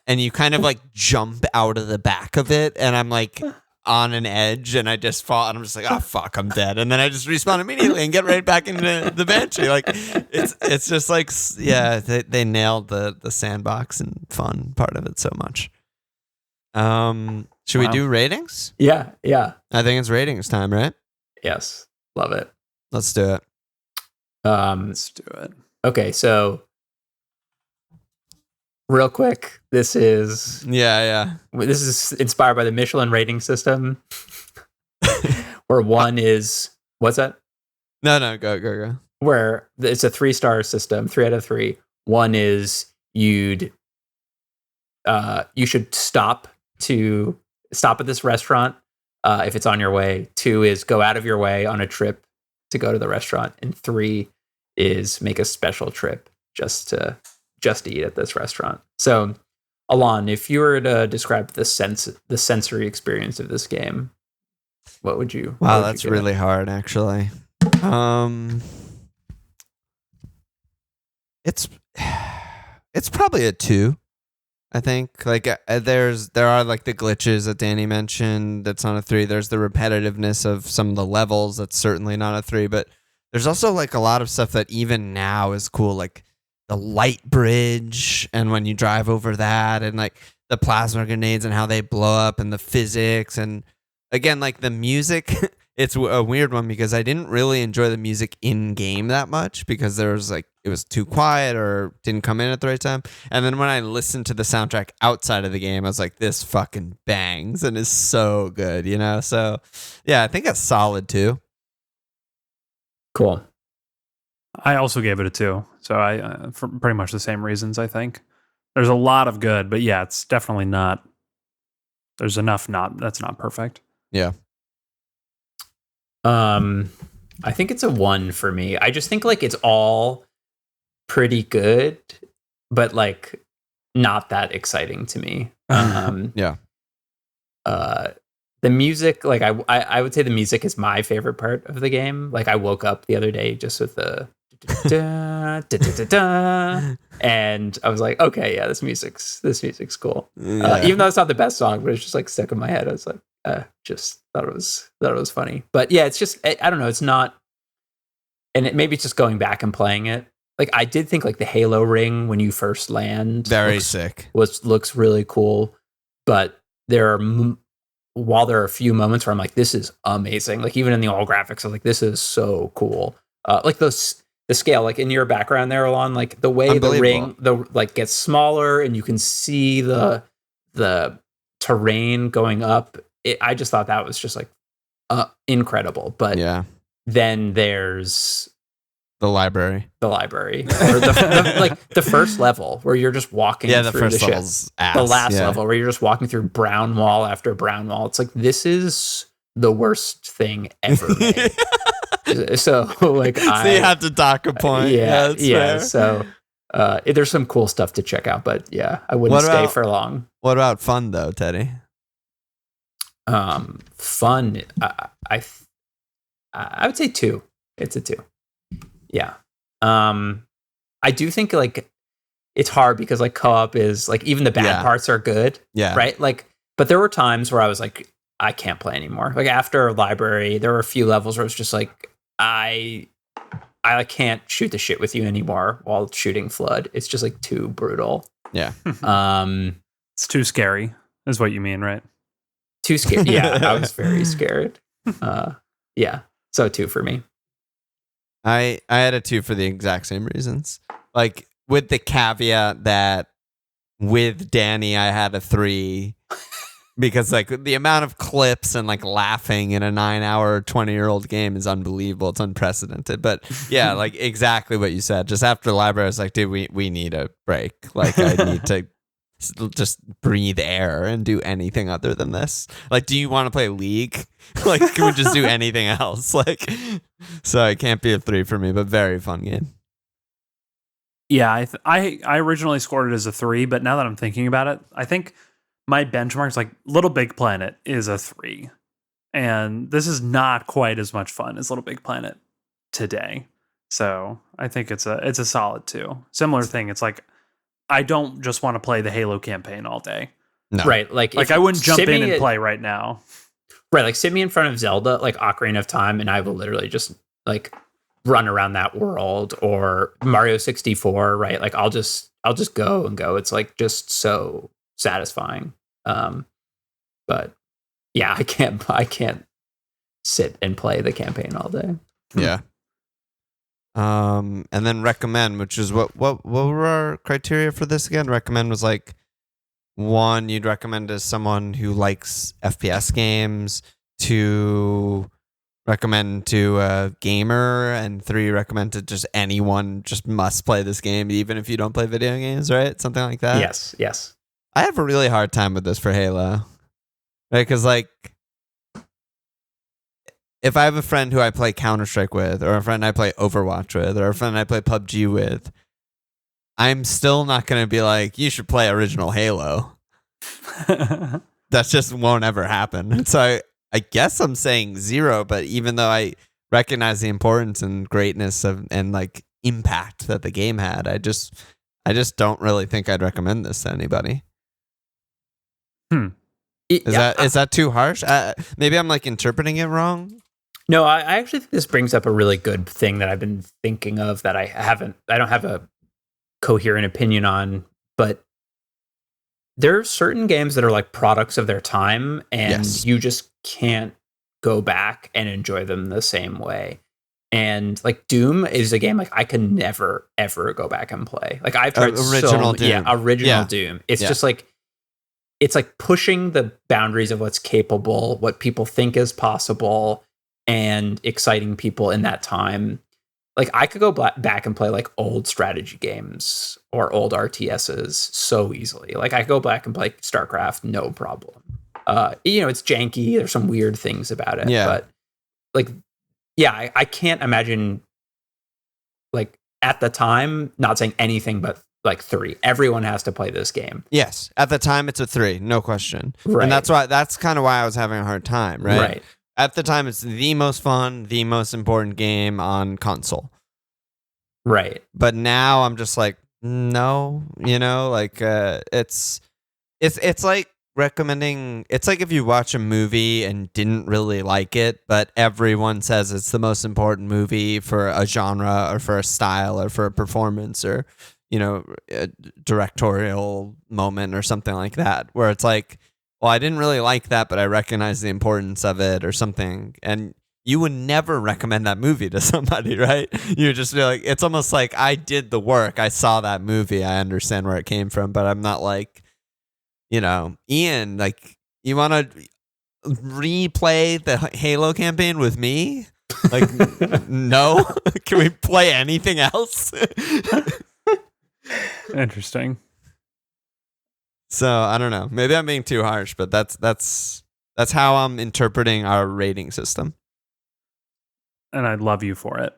and you kind of like jump out of the back of it, and I'm like, on an edge and I just fall and I'm just like, oh fuck, I'm dead. And then I just respawn immediately and get right back into the Banshee. Like it's just like, yeah, they nailed the sandbox and fun part of it so much. Should we do ratings? Yeah. I think it's ratings time, right? Yes. Love it. Let's do it. Let's do it. Okay, so real quick, this is inspired by the Michelin rating system, where one is what's that? No, go. Where it's a 3-star system, 3 out of 3. One is you should stop at this restaurant if it's on your way. 2 is go out of your way on a trip to go to the restaurant, and 3 is make a special trip just to eat at this restaurant. So, Alon, if you were to describe the sensory experience of this game, what would you? Wow, that's really hard, actually. It's probably a 2. I think like there are like the glitches that Danny mentioned. That's not a 3. There's the repetitiveness of some of the levels. That's certainly not a 3. But there's also like a lot of stuff that even now is cool, like the light bridge, and when you drive over that, and like the plasma grenades and how they blow up, and the physics, and again like the music. It's a weird one because I didn't really enjoy the music in game that much because there was like it was too quiet or didn't come in at the right time. And then when I listened to the soundtrack outside of the game, I was like, this fucking bangs and is so good, you know? So yeah, I think it's solid 2. Cool. I also gave it a 2. So I for pretty much the same reasons, I think. There's a lot of good, but yeah, it's definitely not. There's enough that's not perfect. Yeah. I think it's a 1 for me. I just think like it's all pretty good, but like not that exciting to me. Yeah. The music, like I would say the music is my favorite part of the game. Like I woke up the other day just with the and I was like, okay, yeah, this music's cool. Yeah. Even though it's not the best song, but it's just like stuck in my head. I was like, just thought it was funny. But yeah, it's just I don't know, it's not, and it maybe it's just going back and playing it. Like I did think like the Halo ring when you first land Sick. looks really cool, but while there are a few moments where I'm like, this is amazing. Like even in the all graphics, I'm like, this is so cool. Like the scale, like in your background there, Alon, like the way the ring like gets smaller and you can see the terrain going up. I just thought that was just like incredible. But yeah, then there's the library, or the first level where you're just walking. Yeah, the through first the level's ass. The last level where you're just walking through brown wall after brown wall. It's like this is the worst thing ever made. So like, so you have to dock a point. Yeah. Fair. So there's some cool stuff to check out, but yeah, I wouldn't stay for long. What about fun though, Teddy? Fun. I would say 2. It's a 2. Yeah. I do think like it's hard because like co-op is like even the bad parts are good. Yeah. Right. Like, but there were times where I was like, I can't play anymore. Like after library, there were a few levels where it was just like, I can't shoot the shit with you anymore while shooting Flood. It's just like too brutal. Yeah. It's too scary, is what you mean, right? Too scared. Yeah, I was very scared. Yeah. So 2 for me. I had a 2 for the exact same reasons. Like with the caveat that with Danny, I had a 3 because like the amount of clips and like laughing in a 9-hour, 20-year-old game is unbelievable. It's unprecedented. But yeah, like exactly what you said. Just after the library, I was like, dude, we need a break. Like I need to just breathe air and do anything other than this. Like, do you want to play League? Like, can we just do anything else? Like, so it can't be a 3 for me, but very fun game. Yeah, I originally scored it as a 3, but now that I'm thinking about it, I think my benchmark is like Little Big Planet is a 3, and this is not quite as much fun as Little Big Planet today. So I think it's a solid 2. Similar thing. It's like I don't just want to play the Halo campaign all day. No. Right. Like I wouldn't jump in and play right now. Right, like sit me in front of Zelda, like Ocarina of Time, and I will literally just like run around that world, or Mario 64, right? Like I'll just go and go. It's like just so satisfying. But yeah, I can't sit and play the campaign all day. Yeah. And then recommend, which is what were our criteria for this again? Recommend was like, 1, you'd recommend to someone who likes FPS games, 2, recommend to a gamer, and 3, recommend to just anyone just must play this game, even if you don't play video games, right? Something like that. Yes. I have a really hard time with this for Halo, right? Because like, if I have a friend who I play Counter-Strike with, or a friend I play Overwatch with, or a friend I play PUBG with, I'm still not going to be like, you should play original Halo. That just won't ever happen. So I guess I'm saying 0, but even though I recognize the importance and greatness of and like impact that the game had, I just don't really think I'd recommend this to anybody. Is that too harsh? Maybe I'm like interpreting it wrong. No, I actually think this brings up a really good thing that I've been thinking of that I don't have a coherent opinion on, but there are certain games that are like products of their time, and you just can't go back and enjoy them the same way. And like Doom is a game like I can never ever go back and play. Like I've tried original Doom. Doom. It's just like it's like pushing the boundaries of what's capable, what people think is possible, and exciting people in that time. Like I could go back and play like old strategy games or old RTSs so easily. Like I could go back and play StarCraft, no problem. It's janky. There's some weird things about it, but like, yeah, I can't imagine like at the time not saying anything but like 3. Everyone has to play this game. Yes, at the time it's a 3, no question. Right. And that's kind of why I was having a hard time, right? Right. At the time, it's the most fun, the most important game on console. Right. But now I'm just like, no, like it's like recommending. It's like if you watch a movie and didn't really like it, but everyone says it's the most important movie for a genre or for a style or for a performance or a directorial moment or something like that, where it's like, well, I didn't really like that, but I recognize the importance of it or something. And you would never recommend that movie to somebody, right? You just be like, it's almost like I did the work. I saw that movie. I understand where it came from, but I'm not like, Ian, like, you want to replay the Halo campaign with me? Like, no? Can we play anything else? Interesting. So I don't know. Maybe I'm being too harsh, but that's how I'm interpreting our rating system. And I love you for it.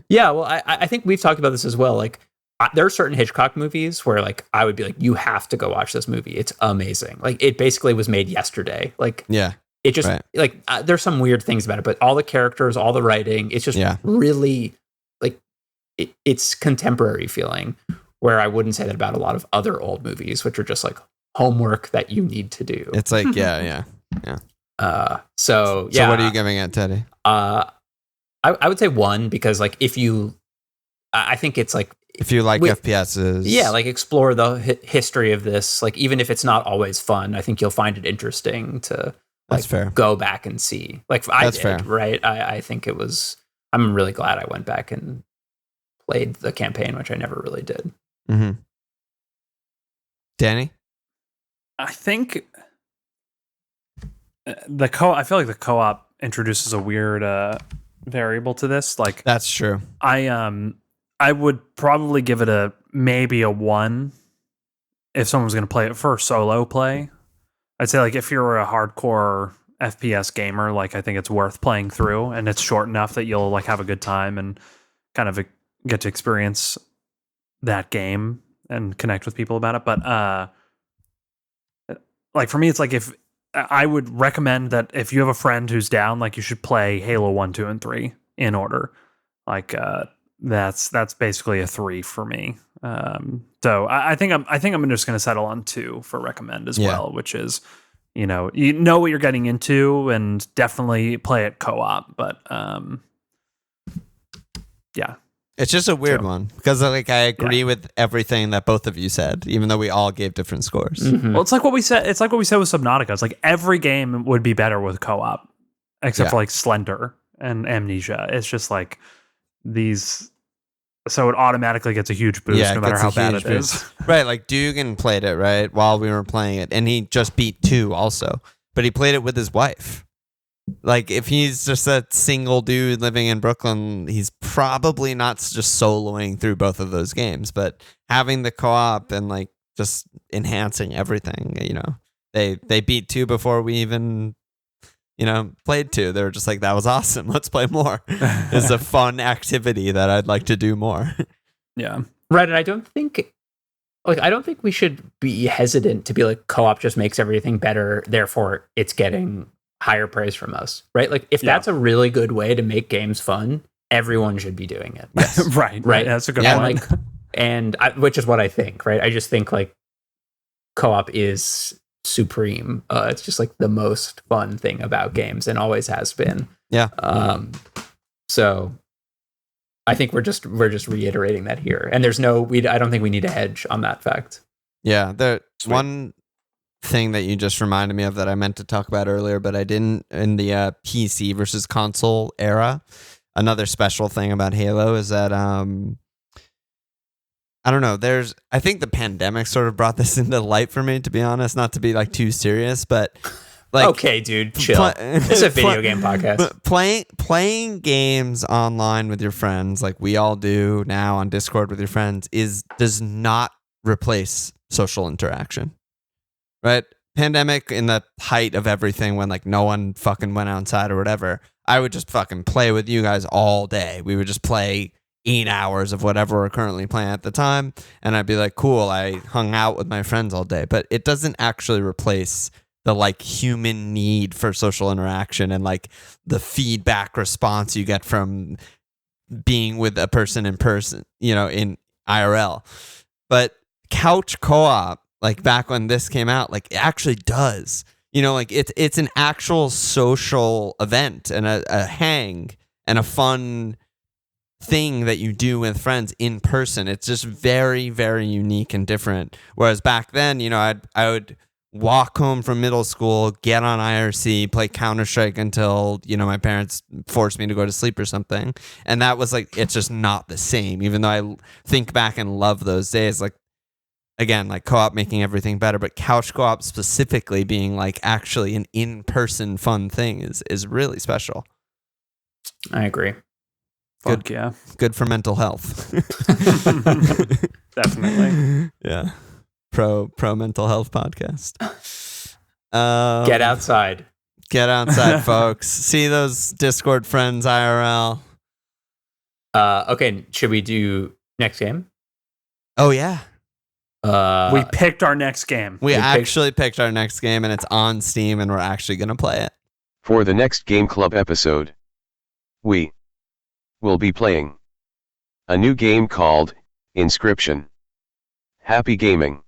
Yeah, well, I think we've talked about this as well. Like, there are certain Hitchcock movies where, like, I would be like, you have to go watch this movie. It's amazing. Like, it basically was made yesterday. Like, yeah, it just like there's some weird things about it, but all the characters, all the writing, it's just really like it's contemporary feeling. Where I wouldn't say that about a lot of other old movies, which are just like homework that you need to do. It's like, yeah. So what are you giving it, Teddy? I would say 1, because like I think it's like if you like FPSs, like explore the history of this. Like even if it's not always fun, I think you'll find it interesting to that's fair. Go back and see. Like I did, fair. Right? I think it was. I'm really glad I went back and played the campaign, which I never really did. Mm-hmm. Danny? I think I feel like the co-op introduces a weird variable to this. Like that's true. I would probably give it maybe a 1 if someone's going to play it for solo play. I'd say like if you're a hardcore FPS gamer, like I think it's worth playing through, and it's short enough that you'll like have a good time and kind of get to experience that game and connect with people about it. But like for me, it's like if I would recommend that if you have a friend who's down, like you should play Halo 1, 2, and 3 in order. Like that's basically a 3 for me. So I think I'm just going to settle on 2 for recommend as well, which is you know what you're getting into, and definitely play it co-op. But yeah. It's just a weird one because like I agree with everything that both of you said, even though we all gave different scores. Mm-hmm. Well, it's like what we said. It's like what we said with Subnautica. It's like every game would be better with co-op, except for like Slender and Amnesia. It's just like these, so it automatically gets a huge boost no matter how bad it is. Right, like Dugan played it right while we were playing it, and he just beat 2 also, but he played it with his wife. Like, if he's just a single dude living in Brooklyn, he's probably not just soloing through both of those games, but having the co-op and like just enhancing everything, you know. They beat 2 before we even, you know, played 2. They were just like, that was awesome. Let's play more. It's a fun activity that I'd like to do more. Yeah. Right, and I don't think we should be hesitant to be like co-op just makes everything better, therefore it's getting higher praise from us, right? Like if that's a really good way to make games fun, everyone should be doing it. Yes. right. That's a good point. Which is what I think, right? I just think like co-op is supreme. It's just like the most fun thing about games and always has been. Yeah. So I think we're just reiterating that here, and there's I don't think we need to hedge on that fact. Yeah, one thing that you just reminded me of that I meant to talk about earlier, but I didn't in the PC versus console era. Another special thing about Halo is that I don't know. I think the pandemic sort of brought this into light for me, to be honest. Not to be like too serious, but like, okay, dude, chill. It's a video game podcast. Playing games online with your friends, like we all do now on Discord with your friends, does not replace social interaction. Right? Pandemic, in the height of everything, when like no one fucking went outside or whatever, I would just fucking play with you guys all day. We would just play 8 hours of whatever we're currently playing at the time, and I'd be like, cool, I hung out with my friends all day. But it doesn't actually replace the like human need for social interaction and like the feedback response you get from being with a person in person, you know, in IRL. But couch co-op, like back when this came out, like it actually does, you know, like it's an actual social event and a hang and a fun thing that you do with friends in person. It's just very, very unique and different. Whereas back then, you know, I would walk home from middle school, get on IRC, play Counter-Strike until, you know, my parents forced me to go to sleep or something. And that was like, it's just not the same. Even though I think back and love those days, like, again, like co-op making everything better, but couch co-op specifically being like actually an in-person fun thing is really special. I agree. Fuck yeah. Good for mental health. Definitely. Yeah. Pro mental health podcast. Get outside. Get outside, folks. See those Discord friends IRL. Okay, should we do next game? Oh yeah. We picked our next game. We actually picked our next game, and it's on Steam, and we're actually going to play it. For the next Game Club episode, we will be playing a new game called Inscryption. Happy gaming.